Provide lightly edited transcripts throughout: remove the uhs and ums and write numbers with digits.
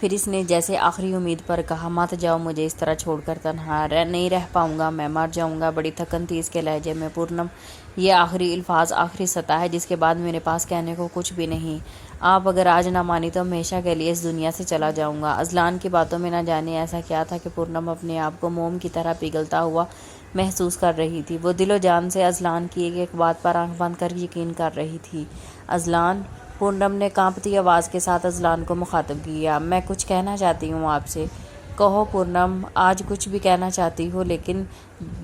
پھر اس نے جیسے آخری امید پر کہا، مت جاؤ، مجھے اس طرح چھوڑ کر تنہا نہیں رہ پاؤں گا، میں مر جاؤں گا۔ بڑی تھکن تھی اس کے لہجے میں۔ پورنم، یہ آخری الفاظ، آخری سطح ہے جس کے بعد میرے پاس کہنے کو کچھ بھی نہیں۔ آپ اگر آج نہ مانی تو ہمیشہ کے لیے اس دنیا سے چلا جاؤں گا۔ اذلان کی باتوں میں نہ جانے ایسا کیا تھا کہ پورنم اپنے آپ کو موم کی طرح پگھلتا ہوا محسوس کر رہی تھی۔ وہ دل و جان سے اذلان کی ایک ایک بات پر آنکھ بند کر یقین کر رہی تھی۔ اذلان، پورنم نے کانپتی آواز کے ساتھ اذلان کو مخاطب کیا، میں کچھ کہنا چاہتی ہوں آپ سے۔ کہو پورنم، آج کچھ بھی کہنا چاہتی ہو، لیکن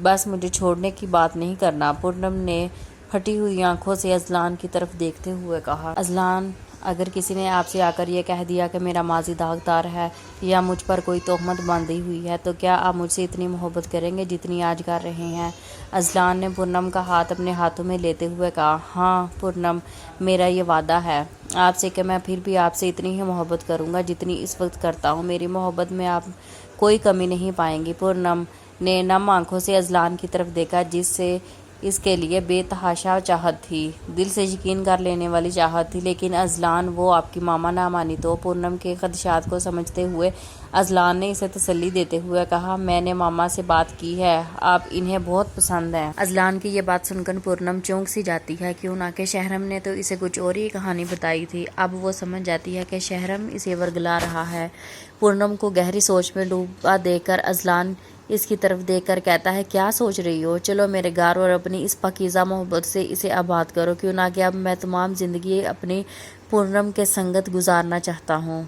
بس مجھے چھوڑنے کی بات نہیں کرنا۔ پورنم نے پھٹی ہوئی آنکھوں سے اذلان کی طرف دیکھتے ہوئے کہا، اذلان، اگر کسی نے آپ سے آ کر یہ کہہ دیا کہ میرا ماضی داغدار ہے یا مجھ پر کوئی تہمت باندھی ہوئی ہے تو کیا آپ مجھ سے اتنی محبت کریں گے جتنی آج کر رہے ہیں؟ اذلان نے پورنم کا ہاتھ اپنے ہاتھوں میں لیتے ہوئے کہا، ہاں پورنم، میرا یہ وعدہ ہے آپ سے کہ میں پھر بھی آپ سے اتنی ہی محبت کروں گا جتنی اس وقت کرتا ہوں۔ میری محبت میں آپ کوئی کمی نہیں پائیں گی۔ پورنم نے نم آنکھوں سے اذلان کی طرف دیکھا جس سے اس کے لیے بے تحاشا چاہت تھی، دل سے یقین کر لینے والی چاہت تھی۔ لیکن اذلان، وہ آپ کی ماما نہ مانی تو؟ پورنم کے خدشات کو سمجھتے ہوئے اذلان نے اسے تسلی دیتے ہوئے کہا، میں نے ماما سے بات کی ہے، آپ انہیں بہت پسند ہیں۔ اذلان کی یہ بات سن کر پورنم چونک سی جاتی ہے، کیوں نہ کہ شہرم نے تو اسے کچھ اور ہی کہانی بتائی تھی۔ اب وہ سمجھ جاتی ہے کہ شہرم اسے ورگلا رہا ہے۔ پورنم کو گہری سوچ میں ڈوبا دیکھ کر اذلان اس کی طرف دیکھ کر کہتا ہے، کیا سوچ رہی ہو؟ چلو میرے گھر اور اپنی اس پاکیزہ محبت سے اسے آباد کرو، کیوں نہ کہ اب میں تمام زندگی اپنی پورنم کے سنگت گزارنا چاہتا ہوں۔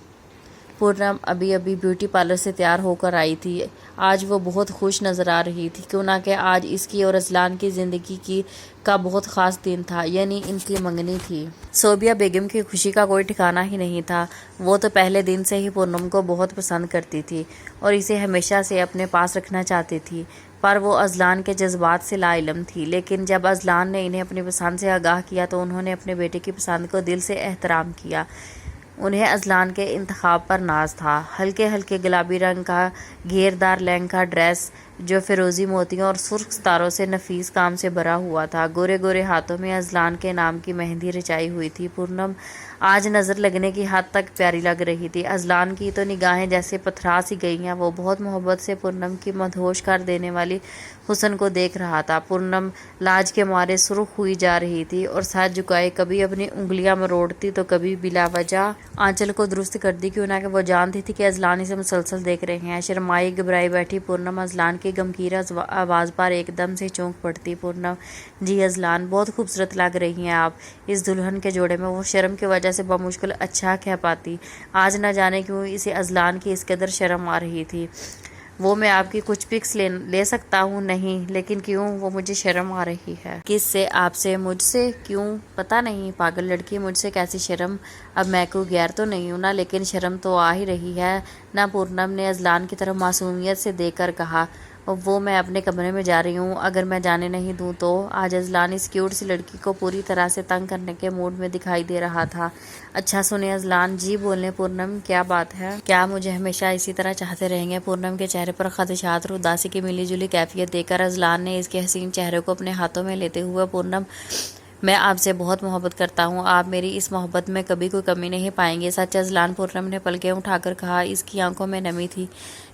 پورنم ابھی ابھی بیوٹی پارلر سے تیار ہو کر آئی تھی۔ آج وہ بہت خوش نظر آ رہی تھی، کیوں نہ کہ آج اس کی اور اذلان کی زندگی کا بہت خاص دن تھا، یعنی ان کی منگنی تھی۔ صوبیہ بیگم کی خوشی کا کوئی ٹھکانہ ہی نہیں تھا۔ وہ تو پہلے دن سے ہی پورنم کو بہت پسند کرتی تھی اور اسے ہمیشہ سے اپنے پاس رکھنا چاہتی تھی، پر وہ اذلان کے جذبات سے لا علم تھی۔ لیکن جب اذلان نے انہیں اپنی پسند سے آگاہ کیا تو انہوں نے اپنے بیٹے کی پسند کو دل سے احترام کیا۔ انہیں اذلان کے انتخاب پر ناز تھا۔ ہلکے ہلکے گلابی رنگ کا گھیردار لہنگا ڈریس جو فیروزی موتیوں اور سرخ ستاروں سے نفیس کام سے بھرا ہوا تھا، گورے گورے ہاتھوں میں اذلان کے نام کی مہندی رچائی ہوئی تھی۔ پورنم آج نظر لگنے کی حد تک پیاری لگ رہی تھی۔ اذلان کی تو نگاہیں جیسے پتھرا سی گئی ہیں۔ وہ بہت محبت سے پورنم کی مدہوش کر دینے والی حسن کو دیکھ رہا تھا۔ پورنم لاج کے مارے سرخ ہوئی جا رہی تھی اور سر جھکائے کبھی اپنی انگلیاں مروڑتی تو کبھی بلا وجہ آنچل کو درست کرتی، کیوں نہ کہ وہ جانتی تھی کہ اذلان اسے مسلسل دیکھ رہے ہیں۔ شرمائی گھبرائی بیٹھی پورنم اذلان کی گمگیر آواز پر ایک دم سے چونک پڑتی۔ پورنم، جی اذلان، بہت خوبصورت لگ رہی ہیں آپ۔ اس دلہن کے جوڑے میں وہ شرم کی وجہ سے بمشکل اچھا کہہ پاتی۔ آج نہ جانے کیوں اسے اذلان کی اس قدر شرم آ رہی تھی۔ وہ میں آپ کی کچھ پکس لے سکتا ہوں؟ نہیں، لیکن کیوں؟ وہ مجھے شرم آ رہی ہے۔ کس سے؟ آپ سے؟ مجھ سے؟ کیوں؟ پتہ نہیں، پاگل لڑکی، مجھ سے کیسی شرم؟ اب میں کوئی غیر تو نہیں ہوں نا؟ لیکن شرم تو آ ہی رہی ہے نا؟ پورنم نے اذلان کی طرف معصومیت سے دیکھ کر کہا، وہ میں اپنے کمرے میں جا رہی ہوں، اگر میں جانے نہیں دوں تو؟ آج اذلان اس کیوٹ سی لڑکی کو پوری طرح سے تنگ کرنے کے موڈ میں دکھائی دے رہا تھا۔ اچھا سنیں اذلان، جی بولیں پورنم، کیا بات ہے؟ کیا مجھے ہمیشہ اسی طرح چاہتے رہیں گے؟ پورنم کے چہرے پر خدشات اور اداسی کی ملی جلی کیفیت دیکھ کر اذلان نے اس کے حسین چہرے کو اپنے ہاتھوں میں لیتے ہوئے، پورنم، میں آپ سے بہت محبت کرتا ہوں، آپ میری اس محبت میں کبھی کوئی کمی نہیں پائیں گے، سچ؟ اذلان، پورنم نے پلکیں اٹھا کر کہا۔ اس کی آنکھوں میں نمی تھی۔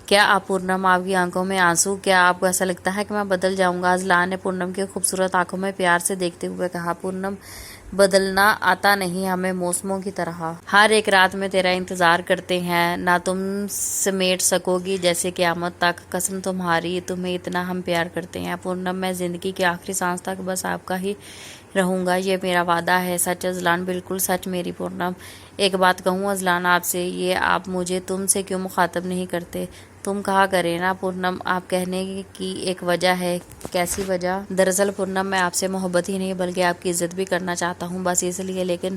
کیا آپ؟ پورنم، آپ کی آنکھوں میں آنسو؟ کیا آپ کو ایسا لگتا ہے کہ میں بدل جاؤں گا؟ اذلان نے پورنم کی خوبصورت آنکھوں میں پیار سے دیکھتے ہوئے کہا، پورنم، بدلنا آتا نہیں ہمیں موسموں کی طرح، ہر ایک رات میں تیرا انتظار کرتے ہیں، نہ تم سمیٹ سکو گی جیسے قیامت تک، قسم تمہاری، تمہیں اتنا ہم پیار کرتے ہیں۔ پورنم، میں زندگی کی آخری سانس تک بس آپ کا ہی رہوں گا، یہ میرا وعدہ ہے، سچ؟ اذلان، بالکل سچ میری پورنم۔ ایک بات کہوں اذلان آپ سے، یہ آپ مجھے تم سے کیوں مخاطب نہیں کرتے؟ تم کہا کرے نا پورنم، آپ کہنے کی ایک وجہ ہے۔ کیسی وجہ؟ دراصل پورنم، میں آپ سے محبت ہی نہیں بلکہ آپ کی عزت بھی کرنا چاہتا ہوں، بس اس لیے۔ لیکن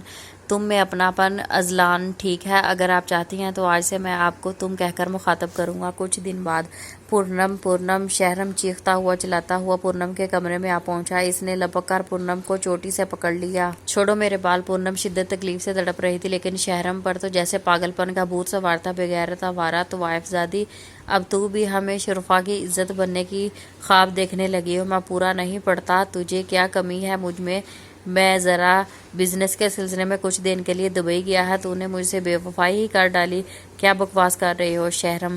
تم میں اپناپن؟ اذلان، ٹھیک ہے، اگر آپ چاہتی ہیں تو آج سے میں آپ کو تم کہہ کر مخاطب کروں گا۔ کچھ دن بعد پورنم، شہرم چیختا ہوا چلاتا ہوا پورنم کے کمرے میں آ پہنچا۔ اس نے لپک کر پورنم کو چوٹی سے پکڑ لیا۔ چھوڑو میرے بال۔ پورنم شدت تکلیف سے تڑپ رہی تھی، لیکن شہرم پر تو جیسے پاگل پن کا بھوت سوار تھا۔ بغیرت آوارہ طوائف زادی، اب تو بھی ہمیں شرفا کی عزت بننے کی خواب دیکھنے لگی ہو، میں پورا نہیں پڑتا، تجھے کیا کمی ہے مجھ میں؟ میں ذرا بزنس کے سلسلے میں کچھ دن کے لیے دبئی گیا ہے، تو نے مجھ سے بے وفائی ہی کر ڈالی۔ کیا بکواس کر رہے ہو شہرم؟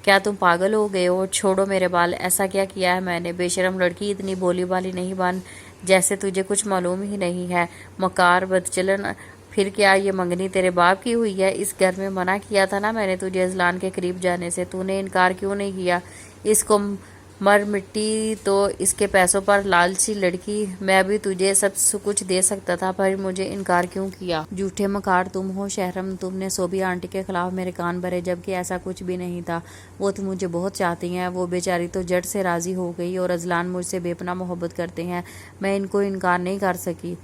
کیا تم پاگل ہو گئے ہو؟ چھوڑو میرے بال، ایسا کیا کیا ہے میں نے؟ بے شرم لڑکی، اتنی بولی بالی نہیں بن، جیسے تجھے کچھ معلوم ہی نہیں ہے، مکار بدچلن۔ پھر کیا یہ منگنی تیرے باپ کی ہوئی ہے؟ اس گھر میں منع کیا تھا نا میں نے تجھے اذلان کے قریب جانے سے، تو نے انکار کیوں نہیں کیا؟ اس کو مر مٹی تو اس کے پیسوں پر، لالچی لڑکی، میں بھی تجھے سب کچھ دے سکتا تھا، پر مجھے انکار کیوں کیا؟ جھوٹے مکار تم ہو شہرم، تم نے صوبیہ آنٹی کے خلاف میرے کان بھرے، جبکہ ایسا کچھ بھی نہیں تھا۔ وہ تو مجھے بہت چاہتی ہیں، وہ بیچاری تو جٹ سے راضی ہو گئی، اور اذلان مجھ سے بے پناہ محبت کرتے ہیں، میں ان کو انکار نہیں کر سکی۔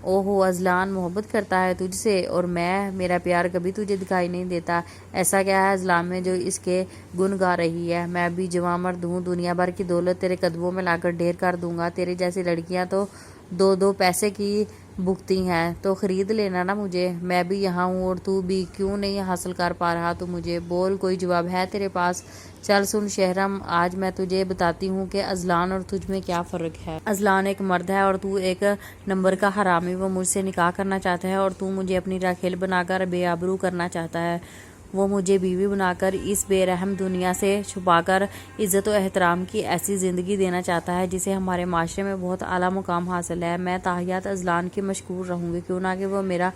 اوہو، اذلان محبت کرتا ہے تجھ سے، اور میرا پیار کبھی تجھے دکھائی نہیں دیتا؟ ایسا کیا ہے اذلان میں جو اس کے گن گا رہی ہے؟ میں بھی جواں مرد ہوں، دنیا بھر کی دولت تیرے قدموں میں لا کر ڈھیر کر دوں گا۔ تیرے جیسی لڑکیاں تو دو پیسے کی بکتی ہیں، تو خرید لینا نا مجھے، میں بھی یہاں ہوں، اور تو بھی کیوں نہیں حاصل کر پا رہا؟ تو مجھے بول، کوئی جواب ہے تیرے پاس؟ چل سن شہرم، آج میں تجھے بتاتی ہوں کہ اذلان اور تجھ میں کیا فرق ہے۔ اذلان ایک مرد ہے اور تو ایک نمبر کا حرامی، وہ مجھ سے نکاح کرنا چاہتا ہے، اور تو مجھے اپنی راکھیل بنا کر بے آبرو کرنا چاہتا ہے۔ وہ مجھے بیوی بنا کر اس بے رحم دنیا سے چھپا کر عزت و احترام کی ایسی زندگی دینا چاہتا ہے جسے ہمارے معاشرے میں بہت اعلیٰ مقام حاصل ہے۔ میں تاحیات اذلان کی مشکور رہوں گی، کیوں نہ کہ وہ میرا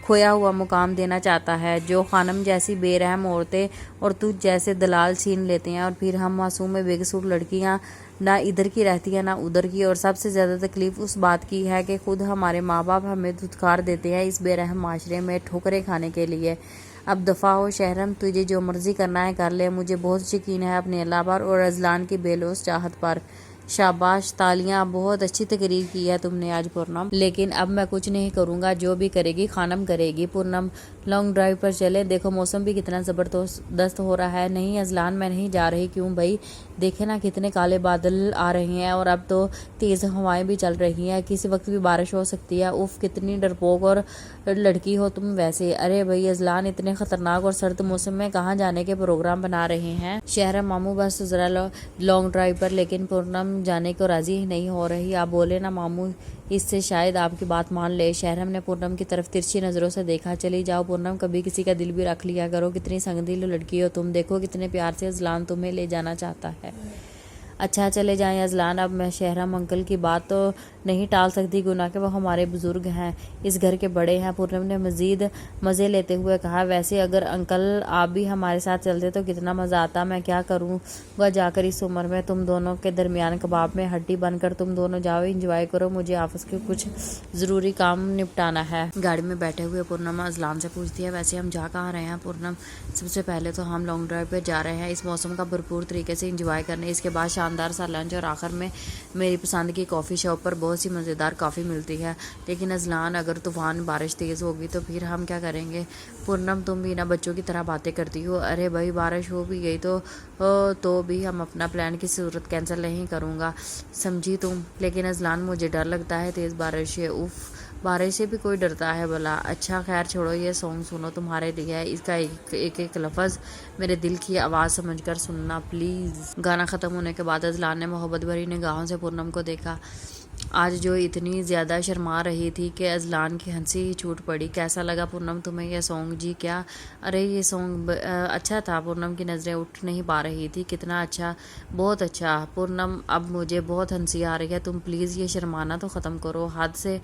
کھویا ہوا مقام دینا چاہتا ہے، جو خانم جیسی بے رحم عورتیں اور تجھ جیسے دلال چھین لیتے ہیں، اور پھر ہم معصوم بے قصور لڑکیاں نہ ادھر کی رہتی ہیں نہ ادھر کی۔ اور سب سے زیادہ تکلیف اس بات کی ہے کہ خود ہمارے ماں باپ ہمیں دھتکار دیتے ہیں اس بے رحم معاشرے میں ٹھوکریں کھانے کے لیے۔ اب دفع ہو شہرم، تجھے جو مرضی کرنا ہے کر لے، مجھے بہت یقین ہے اپنے اللہ پر اور اذلان کی بے لوث چاہت پر۔ شاباش، تالیاں، بہت اچھی تقریر کی ہے تم نے آج پورنم، لیکن اب میں کچھ نہیں کروں گا، جو بھی کرے گی خانم کرے گی۔ پورنم، لانگ ڈرائیو پر چلیں، دیکھو موسم بھی کتنا زبردست ہو رہا ہے۔ نہیں اذلان، میں نہیں جا رہی۔ کیوں بھائی؟ دیکھے نا کتنے کالے بادل آ رہے ہیں، اور اب تو تیز ہوائیں بھی چل رہی ہیں، کسی وقت بھی بارش ہو سکتی ہے۔ اف، کتنی ڈرپوک اور لڑکی ہو تم ویسے۔ ارے بھائی اذلان، اتنے خطرناک اور سرد موسم میں کہاں جانے کے پروگرام بنا رہے ہیں؟ شہرم ماموں، بس ذرا لانگ ڈرائیو پر، لیکن پورنم جانے کو راضی ہی نہیں ہو رہی۔ آپ بولے نا ماموں، اس سے شاید آپ کی بات مان لے۔ شہرم نے پورنم کی طرف ترچھی نظروں سے دیکھا۔ چلی جاؤ پورنم، کبھی کسی کا دل بھی رکھ لیا کرو، کتنی سنگ دل لڑکی ہو تم، دیکھو کتنے پیار سے اذلان تمہیں لے جانا چاہتا ہے۔ اچھا چلے جائیں اذلان، اب میں شہرم انکل کی بات تو نہیں ٹال سکتی، گناہ کہ وہ ہمارے بزرگ ہیں، اس گھر کے بڑے ہیں۔ پورنم نے مزید مزے لیتے ہوئے کہا، ویسے اگر انکل آپ بھی ہمارے ساتھ چلتے تو کتنا مزہ آتا، میں کیا کروں گا جا کر اس عمر میں، تم دونوں کے درمیان کباب میں ہڈی بن کر تم دونوں جاؤ، انجوائے کرو، مجھے آفس کے کچھ ضروری کام نپٹانا ہے۔ گاڑی میں بیٹھے ہوئے پورنم اذلان سے پوچھتی ہے، ویسے ہم جا کہاں رہے ہیں پورنم؟ سب سے پہلے تو ہم لانگ ڈرائیو پہ جا رہے ہیں، اس موسم کا بھرپور طریقے سے انجوائے کرنے، اس کے بعد شاندار سا لنچ، اور آخر میں میری پسند کی کافی شاپ پر بہت سی مزیدار کافی ملتی ہے۔ لیکن اذلان، اگر طوفان بارش تیز ہوگی تو پھر ہم کیا کریں گے؟ پورنم، تم بھی نا بچوں کی طرح باتیں کرتی ہو۔ ارے بھائی، بارش ہو بھی گئی تو بھی ہم اپنا پلان کی صورت کینسل نہیں کروں گا، سمجھی تم؟ لیکن اذلان، مجھے ڈر لگتا ہے تیز بارش سے۔ اف، بارش سے بھی کوئی ڈرتا ہے بھلا؟ اچھا خیر چھوڑو، یہ سانگ سنو، تمہارے لیے ہے، اس کا ایک لفظ میرے دل کی آواز سمجھ کر سننا پلیز۔ گانا ختم ہونے کے بعد اذلان نے محبت بھری نگاہوں سے پورنم کو دیکھا، آج جو اتنی زیادہ شرما رہی تھی کہ اذلان کی ہنسی ہی چھوٹ پڑی۔ کیسا لگا پورنم تمہیں یہ سانگ؟ جی کیا؟ ارے یہ سانگ اچھا تھا۔ پورنم کی نظریں اٹھ نہیں پا رہی تھی۔ کتنا اچھا؟ بہت اچھا۔ پورنم، اب مجھے بہت ہنسی آ رہی ہے، تم پلیز یہ شرمانا تو ختم کرو، حد سے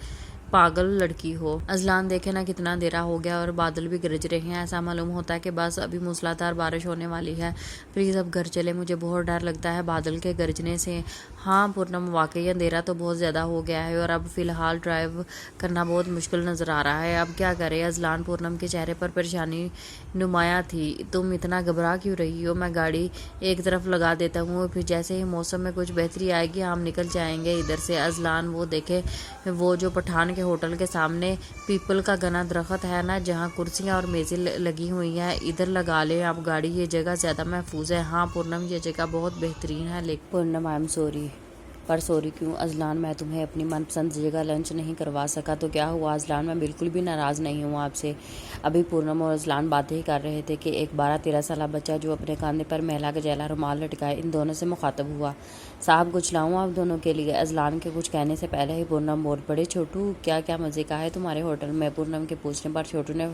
پاگل لڑکی ہو۔ اذلان، دیکھے نا کتنا اندھیرا ہو گیا اور بادل بھی گرج رہے ہیں، ایسا معلوم ہوتا ہے کہ بس ابھی موسلادھار بارش ہونے والی ہے، پلیز اب گھر چلے، مجھے بہت ڈر لگتا ہے بادل کے گرجنے سے۔ ہاں پورنم، واقعی اندھیرا تو بہت زیادہ ہو گیا ہے، اور اب فی الحال ڈرائیو کرنا بہت مشکل نظر آ رہا ہے، اب کیا کرے؟ اذلان، پورنم کے چہرے پر پریشانی نمایاں تھی۔ تم اتنا گھبرا کیوں رہی ہو؟ میں گاڑی ایک طرف لگا دیتا ہوں، پھر جیسے ہی موسم میں کچھ بہتری آئے گی ہم نکل جائیں گے ادھر سے۔ اذلان، وہ دیکھے وہ جو پٹھان کے ہوٹل کے سامنے پیپل کا گنا درخت ہے نا، جہاں کرسیاں اور میزیں لگی ہوئی ہیں، ادھر لگا لیں آپ گاڑی، یہ جگہ زیادہ محفوظ ہے۔ ہاں پورنم، یہ جگہ بہت بہترین ہے، لیکن پورنم، آئی ایم سوری، پر سوری کیوں اذلان، میں تمہیں اپنی من پسند جگہ لنچ نہیں کروا سکا تو کیا ہوا اذلان، میں بالکل بھی ناراض نہیں ہوں آپ سے۔ ابھی پورنم اور اذلان باتیں ہی کر رہے تھے کہ ایک 12-13 سالہ بچہ جو اپنے کاندھے پر میلا گجیلا رومال لٹکائے ان دونوں سے مخاطب ہوا۔ صاحب کچھ لاؤں آپ دونوں کے لیے؟ اذلان کے کچھ کہنے سے پہلے ہی پورنم بول پڑے، چھوٹو کیا کیا مزے کا ہے تمہارے ہوٹل میں؟ پورنم کے پوچھنے پر چھوٹو نے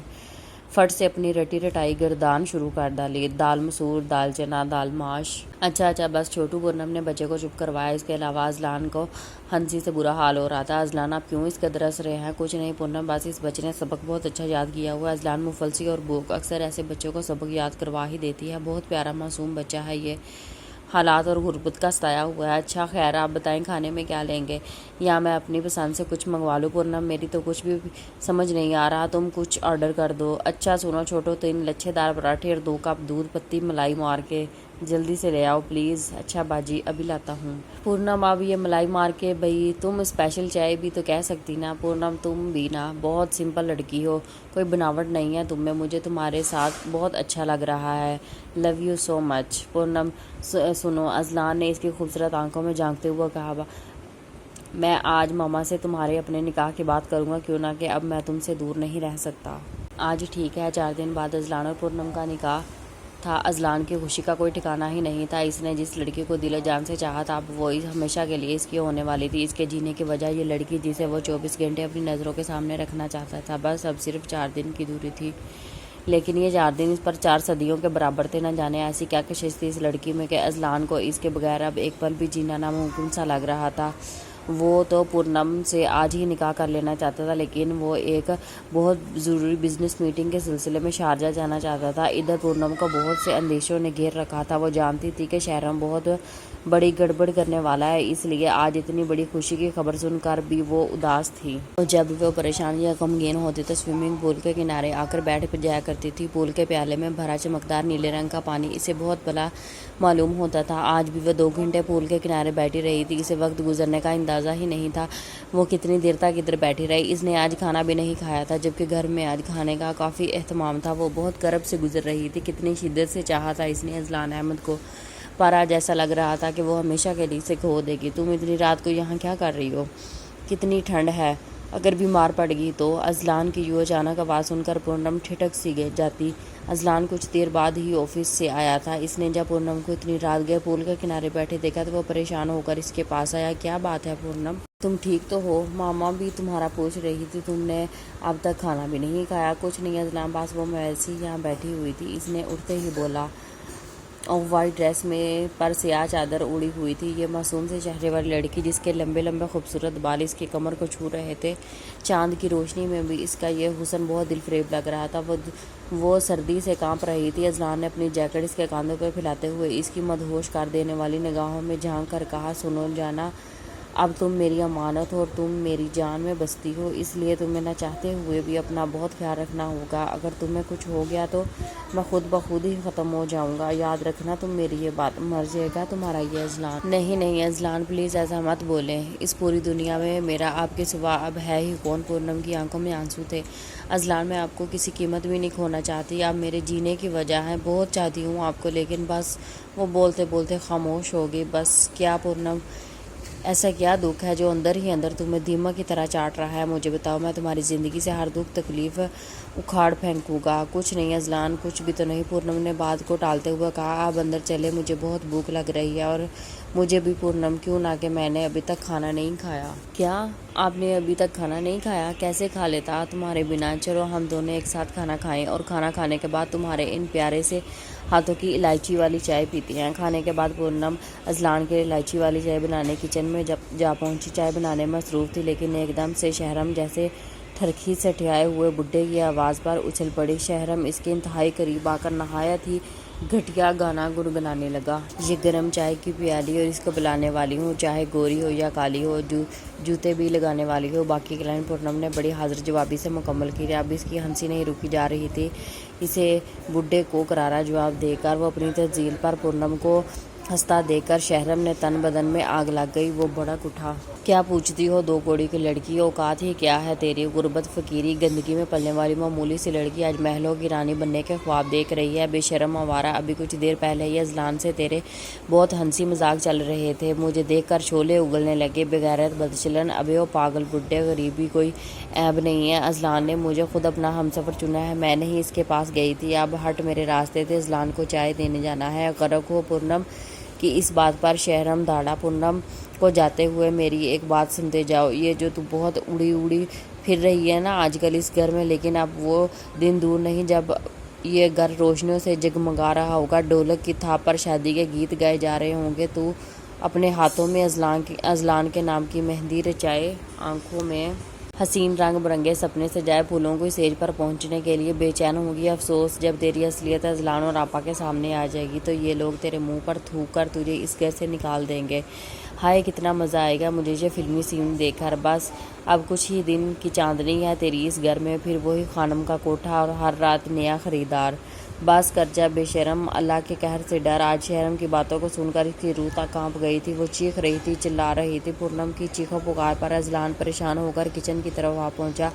فٹ سے اپنی رٹی رٹائی گردان شروع کر ڈالی، دال مسور، دال چنا، دال ماش۔ اچھا بس چھوٹو، پورنم نے بچے کو چپ کروایا۔ اس کے علاوہ اذلان کو ہنسی سے برا حال ہو رہا تھا۔ اذلان آپ کیوں اس قدر ہنس رہے ہیں؟ کچھ نہیں پورنم، بس اس بچے نے سبق بہت اچھا یاد کیا ہوا ہے۔ اذلان مفلسی اور بھوک اکثر ایسے بچوں کو سبق یاد کروا ہی دیتی ہے، بہت پیارا معصوم بچہ ہے یہ، حالات اور غربت کا ستایا ہوا ہے۔ اچھا خیر آپ بتائیں کھانے میں کیا لیں گے، یا میں اپنی پسند سے کچھ منگوا لوں؟ پورنم میری تو کچھ بھی سمجھ نہیں آ رہا، تم کچھ آرڈر کر دو۔ اچھا سنو چھوٹو، 3 لچھے دار پراٹھے اور 2 کپ دودھ پتی ملائی مار کے جلدی سے لے آؤ پلیز۔ اچھا باجی ابھی لاتا ہوں۔ پورنم اب یہ ملائی مار کے بھئی تم اسپیشل چائے بھی تو کہہ سکتی نا۔ پورنم تم بھی نا بہت سمپل لڑکی ہو، کوئی بناوٹ نہیں ہے تم میں، مجھے تمہارے ساتھ بہت اچھا لگ رہا ہے، لو یو سو مچ۔ پورنم سنو، اذلان نے اس کی خوبصورت آنکھوں میں جھانکتے ہوئے کہا، میں آج ماما سے تمہارے اپنے نکاح کی بات کروں گا، کیوں نہ کہ اب میں تم سے دور نہیں رہ سکتا۔ آج ٹھیک ہے۔ 4 دن بعد اذلان اور پورنم کا نکاح تھا۔ اذلان کی خوشی کا کوئی ٹھکانہ ہی نہیں تھا۔ اس نے جس لڑکی کو دل و جان سے چاہا تھا اب وہ ہمیشہ کے لیے اس کی ہونے والی تھی۔ اس کے جینے کی وجہ یہ لڑکی جسے وہ 24 گھنٹے اپنی نظروں کے سامنے رکھنا چاہتا تھا، بس اب صرف 4 دن کی دوری تھی، لیکن یہ 4 دن اس پر 4 صدیوں کے برابر تھے۔ نہ جانے ایسی کیا کشش تھی اس لڑکی میں کہ اذلان کو اس کے بغیر اب ایک پل بھی جینا ناممکن سا لگ رہا تھا۔ وہ تو پورنم سے آج ہی نکاح کر لینا چاہتا تھا، لیکن وہ ایک بہت ضروری بزنس میٹنگ کے سلسلے میں شارجہ جانا چاہتا تھا۔ ادھر پورنم کو بہت سے اندیشوں نے گھیر رکھا تھا۔ وہ جانتی تھی کہ شہرام بہت بڑی گڑبڑ کرنے والا ہے، اس لیے آج اتنی بڑی خوشی کی خبر سن کر بھی وہ اداس تھی۔ جب وہ پریشان یا غمگین ہوتی تو سوئمنگ پول کے کنارے آ کر بیٹھ جایا کرتی تھی۔ پول کے پیالے میں بھرا چمکدار نیلے رنگ کا پانی اسے بہت بھلا معلوم ہوتا تھا۔ آج بھی وہ 2 گھنٹے پول کے کنارے بیٹھی رہی تھی، اسے وقت گزرنے کا اندازہ ہی نہیں تھا وہ کتنی دیر تک ادھر بیٹھی رہی۔ اس نے آج کھانا بھی نہیں کھایا تھا، جبکہ گھر میں آج کھانے کا کافی اہتمام تھا۔ وہ بہت کرب سے گزر رہی تھی، کتنی شدت سے چاہا تھا اس نے اذلان احمد کو، پر آج ایسا لگ رہا تھا کہ وہ ہمیشہ کے لیے اسے کھو دے گی۔ تم اتنی رات کو یہاں کیا کر رہی ہو؟ کتنی ٹھنڈ ہے، اگر بیمار پڑ گئی تو؟ اذلان کی یوں اچانک آواز سن کر پورنم ٹھٹک سی جاتی۔ اذلان کچھ دیر بعد ہی آفس سے آیا تھا۔ اس نے جب پورنم کو اتنی رات گئے پول کے کنارے بیٹھے دیکھا تو وہ پریشان ہو کر اس کے پاس آیا۔ کیا بات ہے پورنم، تم ٹھیک تو ہو؟ ماما بھی تمہارا پوچھ رہی تھی، تم نے اب تک کھانا بھی نہیں کھایا؟ کچھ نہیں اذلان، بس وہ میں ایسی یہاں بیٹھی ہوئی تھی، اس نے اٹھتے ہی بولا۔ آف وائٹ ڈریس میں پر سیاہ چادر اڑی ہوئی تھی یہ معصوم سے چہرے والی لڑکی، جس کے لمبے لمبے خوبصورت بال اس کی کمر کو چھو رہے تھے۔ چاند کی روشنی میں بھی اس کا یہ حسن بہت دل فریب لگ رہا تھا۔ وہ سردی سے کانپ رہی تھی۔ اذلان نے اپنی جیکٹ اس کے کاندھوں پر پھیلاتے ہوئے اس کی مدہوش کر دینے والی نگاہوں میں جھانک کر کہا، سنو جانا، اب تم میری امانت ہو اور تم میری جان میں بستی ہو، اس لیے تمہیں نہ چاہتے ہوئے بھی اپنا بہت خیال رکھنا ہوگا۔ اگر تمہیں کچھ ہو گیا تو میں خود بخود ہی ختم ہو جاؤں گا، یاد رکھنا تم میری یہ بات۔ مر جائے گا تمہارا یہ اذلان۔ نہیں اذلان پلیز ایسا مت بولیں، اس پوری دنیا میں میرا آپ کے سوا اب ہے ہی کون؟ پورنم کی آنکھوں میں آنسو تھے۔ اذلان میں آپ کو کسی قیمت بھی نہیں کھونا چاہتی، آپ میرے جینے کی وجہ ہیں، بہت چاہتی ہوں آپ کو، لیکن بس۔ وہ بولتے بولتے خاموش ہو گئی۔ بس کیا پورنم، ایسا کیا دکھ ہے جو اندر ہی اندر تمہیں دیمک کی طرح چاٹ رہا ہے؟ مجھے بتاؤ، میں تمہاری زندگی سے ہر دکھ تکلیف اکھاڑ پھینکوں گا۔ کچھ نہیں اذلان، کچھ بھی تو نہیں، پورنم نے بات کو ٹالتے ہوئے کہا۔ آپ اندر چلے، مجھے بہت بھوک لگ رہی ہے، اور مجھے بھی پورنم، کیوں نہ کہ میں نے ابھی تک کھانا نہیں کھایا۔ کیا آپ نے ابھی تک کھانا نہیں کھایا؟ کیسے کھا لیتا تمہارے بنا؟ چلو ہم دونوں ایک ساتھ کھانا کھائیں، اور کھانا کھانے کے بعد تمہارے ان پیارے سے ہاتھوں کی الائچی والی چائے پیتی ہیں۔ کھانے کے بعد پورنم اذلان کے الائچی والی چائے بنانے کچن میں جا پہنچی۔ چائے بنانے میں مصروف تھی، لیکن ایک دم سے شہرام جیسے ٹھرکی سے ٹھیائے ہوئے بڈھے کی آواز پر اچھل پڑی۔ شہرام اس کے انتہائی قریب آ کر نہایت ہی گھٹیا گانا گنگنانے لگا۔ یہ گرم چائے کی پیالی اور اس کو پلانے والی ہوں، چاہے گوری ہو یا کالی ہو، جوتے بھی لگانے والی ہو۔ باقی کی لائن پورنم نے بڑی حاضر جوابی سے مکمل کی۔ اب اس کی ہنسی نہیں روکی جا رہی تھی۔ اسے بڈھے کو کرارا جواب دے کر وہ اپنی تنزیل پر پورنم کو ہنستا دیکھ کر شہرم نے تن بدن میں آگ لگ گئی۔ وہ بھڑک اٹھا۔ کیا پوچھتی ہو دو کوڑی کی لڑکی، اوقات ہی کیا ہے تیری؟ غربت، فقیری، گندگی میں پلنے والی معمولی سی لڑکی آج محلوں کی رانی بننے کے خواب دیکھ رہی ہے۔ بے شرم آوارہ، ابھی کچھ دیر پہلے ہی اذلان سے تیرے بہت ہنسی مذاق چل رہے تھے، مجھے دیکھ کر شعلے اگلنے لگے۔ بغیرت، بدچلن، ابے او پاگل بڈھے، غریبی کوئی عیب نہیں ہے۔ اذلان نے مجھے خود اپنا ہمسفر چنا ہے، میں نہیں اس کے پاس گئی تھی۔ اب ہٹ میرے راستے سے، اذلان کو چائے دینے جانا ہے۔ غرق ہو پورنم کی اس بات پر شہرم دھاڑا۔ پورنم کو جاتے ہوئے میری ایک بات سنتے جاؤ، یہ جو تو بہت اڑی پھر رہی ہے نا آج کل اس گھر میں، لیکن اب وہ دن دور نہیں جب یہ گھر روشنیوں سے جگمگا رہا ہوگا، ڈھولک کی تھاپ پر شادی کے گیت گائے جا رہے ہوں گے، تو اپنے ہاتھوں میں اذلان کے نام کی مہندی رچائے، آنکھوں میں حسین رنگ برنگے سپنے سجائے، پھولوں کو اسٹیج پر پہنچنے کے لیے بے چین ہوگی۔ افسوس، جب تیری اصلیت اذلان اور آپا کے سامنے آ جائے گی تو یہ لوگ تیرے منہ پر تھوک کر تجھے اس گھر سے نکال دیں گے۔ ہائے کتنا مزہ آئے گا مجھے یہ فلمی سین دیکھ کر۔ بس اب کچھ ہی دن کی چاندنی ہے تیری اس گھر میں، پھر وہی خانم کا کوٹھا اور ہر رات نیا خریدار۔ بس کر جا بے شرم، اللہ کے قہر سے ڈر۔ آج شہرم کی باتوں کو سن کر اس کی روح تک کانپ گئی تھی، وہ چیخ رہی تھی، چلا رہی تھی۔ پورنم کی چیخوں پکار پر اذلان پریشان ہو کر کچن کی طرف آ پہنچا۔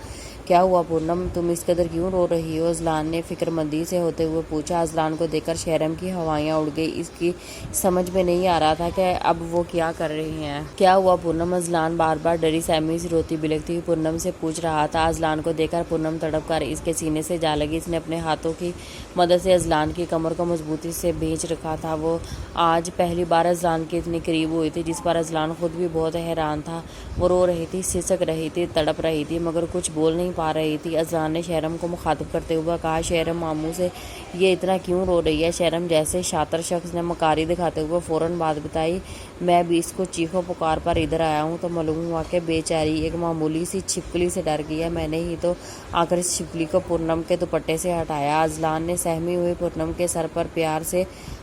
کیا ہوا پورنم، تم اس قدر کیوں رو رہی ہو؟ اذلان نے فکر مندی سے ہوتے ہوئے پوچھا۔ اذلان کو دیکھ کر شہرم کی ہوائیاں اڑ گئی، اس کی سمجھ میں نہیں آ رہا تھا کہ اب وہ کیا کر رہی ہیں۔ کیا ہوا پورنم؟ اذلان بار بار ڈری سہمی سی روتی بلکتی ہوئی پورنم سے پوچھ رہا تھا۔ اذلان کو دیکھ کر پورنم تڑپ کر اس کے سینے سے جا لگی، اس نے اپنے ہاتھوں کی مدد سے اذلان کی کمر کو مضبوطی سے بھینچ رکھا تھا۔ وہ آج پہلی بار اذلان کے اتنی قریب ہوئی تھی، جس پر اذلان خود بھی بہت حیران تھا۔ وہ رو رہی تھی، سسک رہی تھی، تڑپ رہی تھی، مگر کچھ بول نہیں پا رہی تھی۔ اذلان نے شہرم کو مخاطب کرتے ہوئے کہا، شہرم ماموں سے یہ اتنا کیوں رو رہی ہے؟ شہرم جیسے شاطر شخص نے مکاری دکھاتے ہوئے فوراً بات بتائی، میں بھی اس کو چیخوں پکار پر ادھر آیا ہوں تو معلوم ہوا کہ بیچاری ایک معمولی سی چھپکلی سے ڈر گئی ہے، میں نے ہی تو آ کر اس چھپکلی کو پورنم کے دوپٹے سے ہٹایا۔ اذلان نے سہمی ہوئی پورنم کے سر پر پیار سے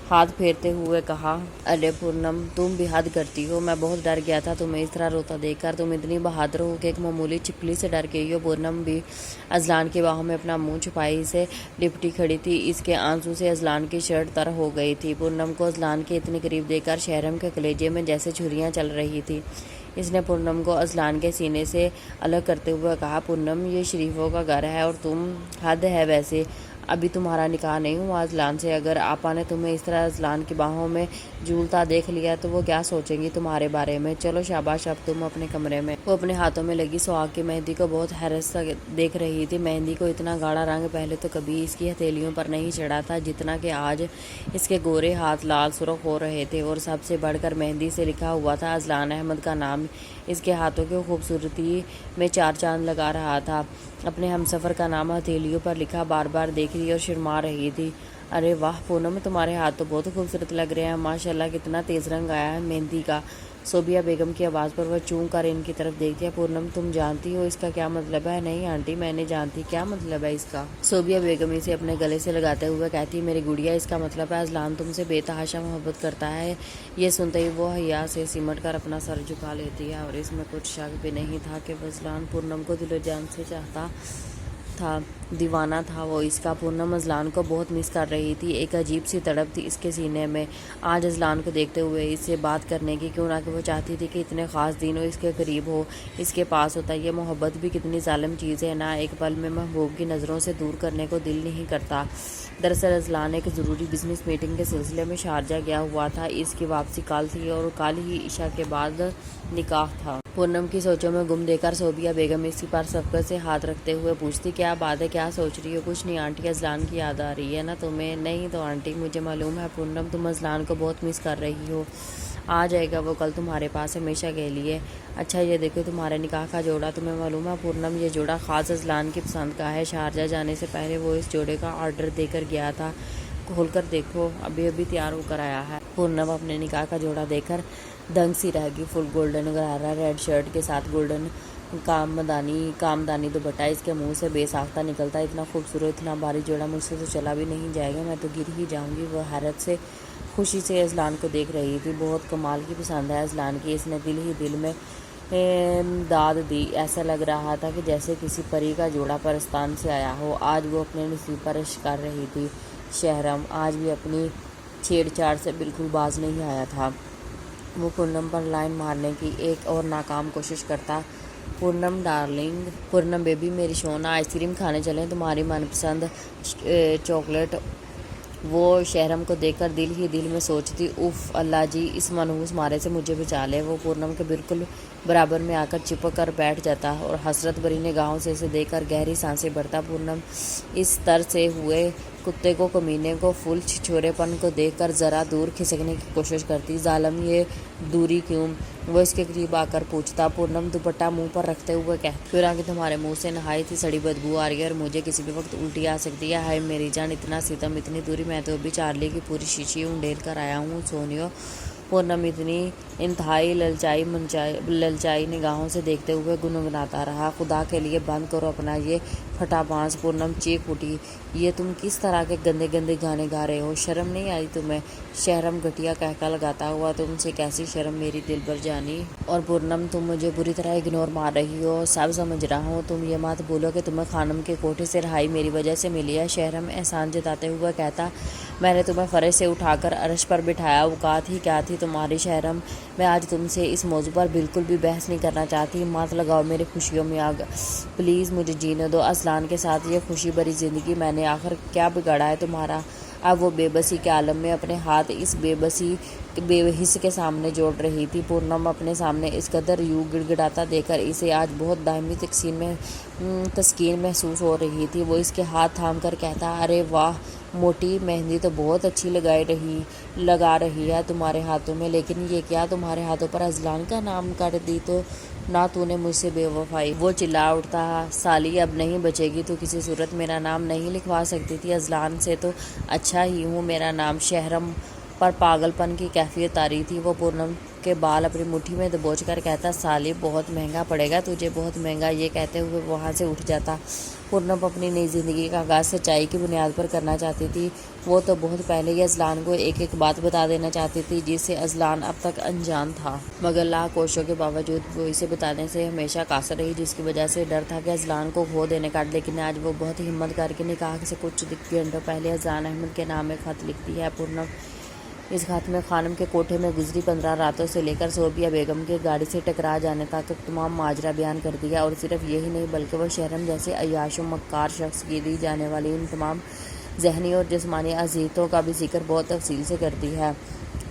ہاتھ پھیرتے ہوئے کہا، ارے پورنم تم بھی حد کرتی ہو، میں بہت ڈر گیا تھا تمہیں اس طرح روتا دیکھ کر، تم اتنی بہادر ہو کہ ایک معمولی چھپکلی سے ڈر گئی ہو۔ پورنم بھی اذلان کی باہوں میں اپنا منہ چھپائے اسے لپٹی کھڑی تھی، اس کے آنسو سے اذلان کی شرٹ تر ہو گئی تھی۔ پورنم کو اذلان کے اتنی قریب دیکھ کر شہرم کے کلیجے میں جیسے چھریاں چل رہی تھی۔ اس نے پورنم کو اذلان کے سینے سے الگ کرتے ہوئے کہا، پورنم یہ شریفوں کا گھر ہے اور تم، حد ہے ویسے، ابھی تمہارا نکاح نہیں ہوا اذلان سے، اگر آپا نے تمہیں اس طرح اذلان کی باہوں میں جھولتا دیکھ لیا تو وہ کیا سوچیں گی تمہارے بارے میں؟ چلو شاباش، اب تم اپنے کمرے میں۔ وہ اپنے ہاتھوں میں لگی سہاگ کی مہندی کو بہت حیرت سے دیکھ رہی تھی۔ مہندی کو اتنا گاڑھا رنگ پہلے تو کبھی اس کی ہتھیلیوں پر نہیں چڑھا تھا جتنا کہ آج اس کے گورے ہاتھ لال سرخ ہو رہے تھے، اور سب سے بڑھ کر مہندی سے لکھا ہوا تھا اذلان احمد کا نام۔ اس کے ہاتھوں کی خوبصورتی میں چار چاند لگا رہا تھا۔ اپنے ہمسفر کا نام ہتھیلیوں پر لکھا بار بار دیکھ رہی اور شرما رہی تھی۔ ارے واہ پونم، تمہارے ہاتھ تو بہت خوبصورت لگ رہے ہیں، ماشاءاللہ کتنا تیز رنگ آیا ہے مہندی کا۔ صوبیہ بیگم کی آواز پر وہ چونک کر ان کی طرف دیکھتی ہے۔ پورنم تم جانتی ہو اس کا کیا مطلب ہے؟ نہیں آنٹی میں نہیں جانتی، کیا مطلب ہے اس کا؟ صوبیہ بیگم اسے اپنے گلے سے لگاتے ہوئے کہتی، میری گڑیا اس کا مطلب ہے اذلان تم سے بے تحاشا محبت کرتا ہے۔ یہ سنتے ہی وہ حیا سے سمٹ کر اپنا سر جھکا لیتی ہے، اور اس میں کچھ شک بھی نہیں تھا کہ اذلان پورنم کو دل و جان سے چاہتا تھا، دیوانہ تھا وہ اس کا۔ پورنم اذلان کو بہت مس کر رہی تھی، ایک عجیب سی تڑپ تھی اس کے سینے میں آج اذلان کو دیکھتے ہوئے اس سے بات کرنے کی، کیوں نہ کہ وہ چاہتی تھی کہ اتنے خاص دنوں اس کے قریب ہو، اس کے پاس ہوتا۔ یہ محبت بھی کتنی ظالم چیز ہے نا، ایک پل میں محبوب کی نظروں سے دور کرنے کو دل نہیں کرتا۔ دراصل اذلان ایک ضروری بزنس میٹنگ کے سلسلے میں شارجہ گیا ہوا تھا، اس کی واپسی کل تھی اور کل ہی عشاء کے بعد نکاح تھا۔ پورنم کی سوچوں میں گم دیکھ کر صوبیہ بیگم اس پر شفقت سے ہاتھ رکھتے ہوئے پوچھتی، کیا بات ہے، کیا سوچ رہی ہو؟ کچھ نہیں آنٹی، اذلان کی یاد آ رہی ہے نا تمہیں؟ نہیں تو آنٹی مجھے معلوم ہے پورنم تم اذلان کو بہت مس کر رہی ہو، آ جائے گا وہ کل تمہارے پاس ہمیشہ کے لیے۔ اچھا یہ دیکھو تمہارے نکاح کا جوڑا، تمہیں معلوم ہے پورنم یہ جوڑا خاص اذلان کی پسند کا ہے، شارجہ جانے سے پہلے وہ اس جوڑے کا آرڈر دے کر گیا تھا، کھول کر دیکھو ابھی ابھی تیار ہو کر آیا ہے۔ پورنم اپنے نکاح کا جوڑا دیکھ کر دنگ سی رہ گئی، فل گولڈن غرارہ ریڈ شرٹ کے ساتھ گولڈن کامدانی دوپٹہ اس کے منہ سے بے ساختہ نکلتا، اتنا خوبصورت اتنا بھاری جوڑا مجھ سے تو چلا بھی نہیں جائے گا، میں تو گر ہی جاؤں گی۔ وہ حیرت سے خوشی سے اذلان کو دیکھ رہی تھی، بہت کمال کی پسند ہے اذلان کی، اس نے دل ہی دل میں داد دی، ایسا لگ رہا تھا کہ جیسے کسی پری کا جوڑا پرستان سے آیا ہو۔ آج وہ اپنے نصیب پر عشق کر رہی تھی۔ شہرم آج بھی اپنی چھیڑ چھاڑ سے بالکل باز نہیں آیا تھا۔ وہ پورنم پر لائن مارنے کی ایک اور ناکام کوشش کرتا۔ پورنم ڈارلنگ، پورنم بیبی، میری شونا، آئس کریم کھانے چلیں، تمہاری من پسند چاکلیٹ۔ وہ شہرم کو دیکھ کر دل ہی دل میں سوچتی، اف اللہ جی، اس منحوس مارے سے مجھے بچا لے۔ وہ پورنم کے بالکل برابر میں آ کر چپک کر بیٹھ جاتا اور حسرت بھری نگاہوں سے اسے دیکھ کر گہری سانسیں بھرتا۔ پورنم اس تر سے ہوئے کتے کو، کمینے کو، فل چھچورے پن کو دیکھ کر ذرا دور کھسکنے کی کوشش کرتی۔ ظالم، یہ دوری کیوں؟ وہ اس کے قریب آ کر پوچھتا۔ پورنم دوپٹہ منہ پر رکھتے ہوئے کہتی، کیونکہ تمہارے منہ سے نہایت ہی سڑی بدبو آ رہی ہے اور مجھے کسی بھی وقت الٹی آ سکتی ہے۔ ہائے میری جان، اتنا ستم، اتنی دوری! میں تو ابھی چارلی کی پوری شیشی انڈیل کر آیا ہوں سونیو۔ پورنم اتنی انتہائی للچائی نگاہوں سے دیکھتے ہوئے گنگناتا رہا، خدا کے لیے بند کرو اپنا یہ پھٹا بانس۔ پورنم چیخ اٹھی، یہ تم کس طرح کے گندے گندے گانے گا رہے ہو؟ شرم نہیں آئی تمہیں؟ شہرم گھٹیا قہقہ لگاتا ہوا، تم سے کیسی شرم میری دلبر جانی؟ اور پورنم، تم مجھے بری طرح اگنور مار رہی ہو، سب سمجھ رہا ہوں۔ تم یہ مت بولو کہ تمہیں خانم کے کوٹھے سے رہائی میری وجہ سے ملی ہے۔ شہرم احسان جتاتے ہوئے کہتا، میں نے تمہیں فرش سے اٹھا کر عرش پر بٹھایا، اوقات ہی کیا تھی تمہاری؟ شہرم، میں آج تم سے اس موضوع پر بالکل بھی بحث نہیں کرنا چاہتی، مت لگاؤ میری خوشیوں میں آگ، پلیز مجھے جینے دو اذلان کے ساتھ یہ خوشی بھری زندگی۔ میں نے آخر کیا بگاڑا ہے تمہارا؟ اب وہ بے بسی کے عالم میں اپنے ہاتھ اس بے حس کے سامنے جوڑ رہی تھی۔ پورنم اپنے سامنے اس قدر یوں گڑ گڑاتا دیکھ کر اسے آج بہت دائمی تسکین محسوس ہو رہی تھی۔ وہ اس کے ہاتھ تھام کر کہتا، ارے واہ موٹی، مہندی تو بہت اچھی لگا رہی ہے تمہارے ہاتھوں میں، لیکن یہ کیا تمہارے ہاتھوں پر اذلان کا نام کر دی تو نہ تو نے مجھ سے بے وفائی؟ وہ چلا اٹھتا، سالی اب نہیں بچے گی تو کسی صورت میرا نام نہیں لکھوا سکتی تھی؟ اذلان سے تو اچھا ہی ہوں میرا نام۔ شہرم پر پاگل پن کی کیفیت طاری تھی۔ وہ پورنم کے بال اپنی مٹھی میں دبوچ کر کہتا، سالی بہت مہنگا پڑے گا تجھے، بہت مہنگا۔ یہ کہتے ہوئے وہاں سے اٹھ جاتا۔ پورنم اپنی نئی زندگی کا آغاز سچائی کی بنیاد پر کرنا چاہتی تھی۔ وہ تو بہت پہلے ہی اذلان کو ایک ایک بات بتا دینا چاہتی تھی جس سے اذلان اب تک انجان تھا، مگر لاکھ کوششوں کے باوجود وہ اسے بتانے سے ہمیشہ قاصر رہی، جس کی وجہ سے ڈر تھا کہ اذلان کو کھو دینے کا۔ لیکن آج وہ بہت ہمت کر کے نکاح سے کچھ گھنٹوں پہلے اذلان احمد کے نام ایک خط لکھتی ہے۔ پورنم اس خط میں خانم کے کوٹھے میں گزری 15 راتوں سے لے کر صوبیہ بیگم کی گاڑی سے ٹکرا جانے تک تمام ماجرا بیان کر دیا، اور صرف یہی نہیں بلکہ وہ شہرم جیسے عیاش و مکار شخص کی دی جانے والی ان تمام ذہنی اور جسمانی اذیتوں کا بھی ذکر بہت تفصیل سے کرتی ہے،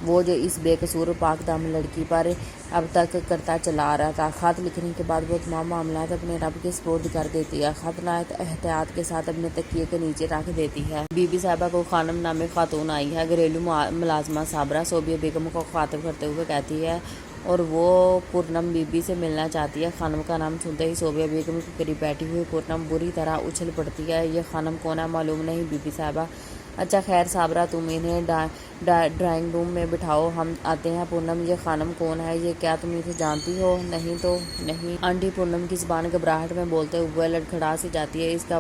وہ جو اس بے قصور پاک دامن لڑکی پر اب تک کرتا چلا آ رہا تھا۔ خط لکھنے کے بعد وہ تمام معاملات اپنے رب کے سپرد کر دیتی ہے۔ خط نہایت احتیاط کے ساتھ اپنے تکیے کے نیچے رکھ دیتی ہے۔ بی بی صاحبہ کو خانم نامی خاتون آئی ہے، گھریلو ملازمہ صابرہ صوبیہ بیگم کو خاطب کرتے ہوئے کہتی ہے، اور وہ پورنم بی بی سے ملنا چاہتی ہے۔ خانم کا نام سنتے ہی صوبیہ بیگم کے قریب بیٹھی ہوئی پورنم بری طرح اچھل پڑتی ہے۔ یہ خانم کون ہے معلوم نہیں بی بی صاحبہ؟ اچھا خیر صابرہ، تم انہیں ڈرائنگ روم میں بٹھاؤ، ہم آتے ہیں۔ پورنم، یہ خانم کون ہے؟ یہ کیا تم اسے جانتی ہو؟ نہیں تو نہیں آنٹی۔ پورنم کی زبان گھبراہٹ میں بولتے ہوئے لڑکھڑا سی جاتی ہے، اس کا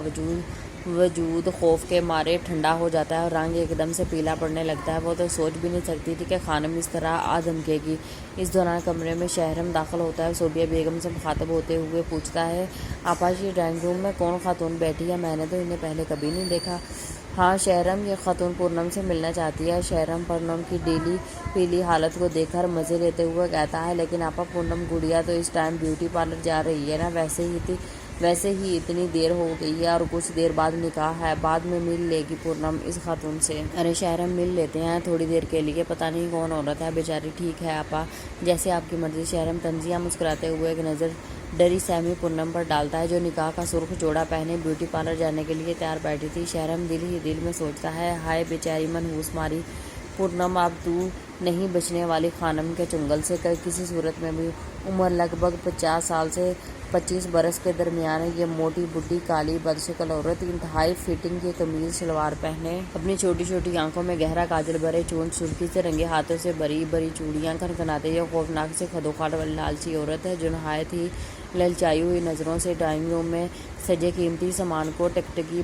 وجود خوف کے مارے ٹھنڈا ہو جاتا ہے اور رنگ ایک دم سے پیلا پڑنے لگتا ہے۔ وہ تو سوچ بھی نہیں سکتی تھی کہ خانم اس طرح آ دھمکے گی۔ اس دوران کمرے میں شہرم داخل ہوتا ہے، صوبیہ بیگم سے مخاطب ہوتے ہوئے پوچھتا ہے، آپا جی ڈرائنگ روم میں کون خاتون بیٹھی ہے؟ میں نے تو انہیں پہلے کبھی نہیں دیکھا۔ ہاں شہرم، یہ خاتون پورنم سے ملنا چاہتی ہے۔ شہرم پورنم کی ڈیلی پیلی حالت کو دیکھ کر مزے لیتے ہوئے کہتا ہے، لیکن آپا پورنم گڑیا تو اس ٹائم بیوٹی پارلر جا رہی ہے نا، ویسے ہی اتنی دیر ہو گئی ہے اور کچھ دیر بعد نکاح ہے، بعد میں مل لے گی پورنم اس خاتون سے۔ ارے شہرم، مل لیتے ہیں تھوڑی دیر کے لیے، پتہ نہیں کون عورت ہے بیچاری۔ ٹھیک ہے آپا، جیسے آپ کی مرضی۔ شہرم تنزیہ مسکراتے ہوئے ایک نظر ڈری سہمی پورنم پر ڈالتا ہے، جو نکاح کا سرخ جوڑا پہنے بیوٹی پارلر جانے کے لیے تیار بیٹھی تھی۔ شہرم دل ہی دل میں سوچتا ہے، ہائے بیچاری منحوس ماری پورنم، اب تو نہیں بچنے والی خانم کے چنگل سے کسی صورت میں بھی۔ عمر لگ بھگ 50 سال سے 25 برس کے درمیان ہے۔ یہ موٹی بڈھی کالی بدشکل عورت انتہائی فٹنگ کی قمیض شلوار پہنے، اپنی چھوٹی چھوٹی آنکھوں میں گہرا کاجل بھرے چونچ، سرخی سے رنگے ہاتھوں سے بری بری چوڑیاں کھنکھناتے یہ خوفناک سے کھدوخال والی لالچی عورت ہے، جو نہایت ہی للچائی ہوئی نظروں سے ڈرائنگ روم میں سجے قیمتی سامان کو ٹکٹکی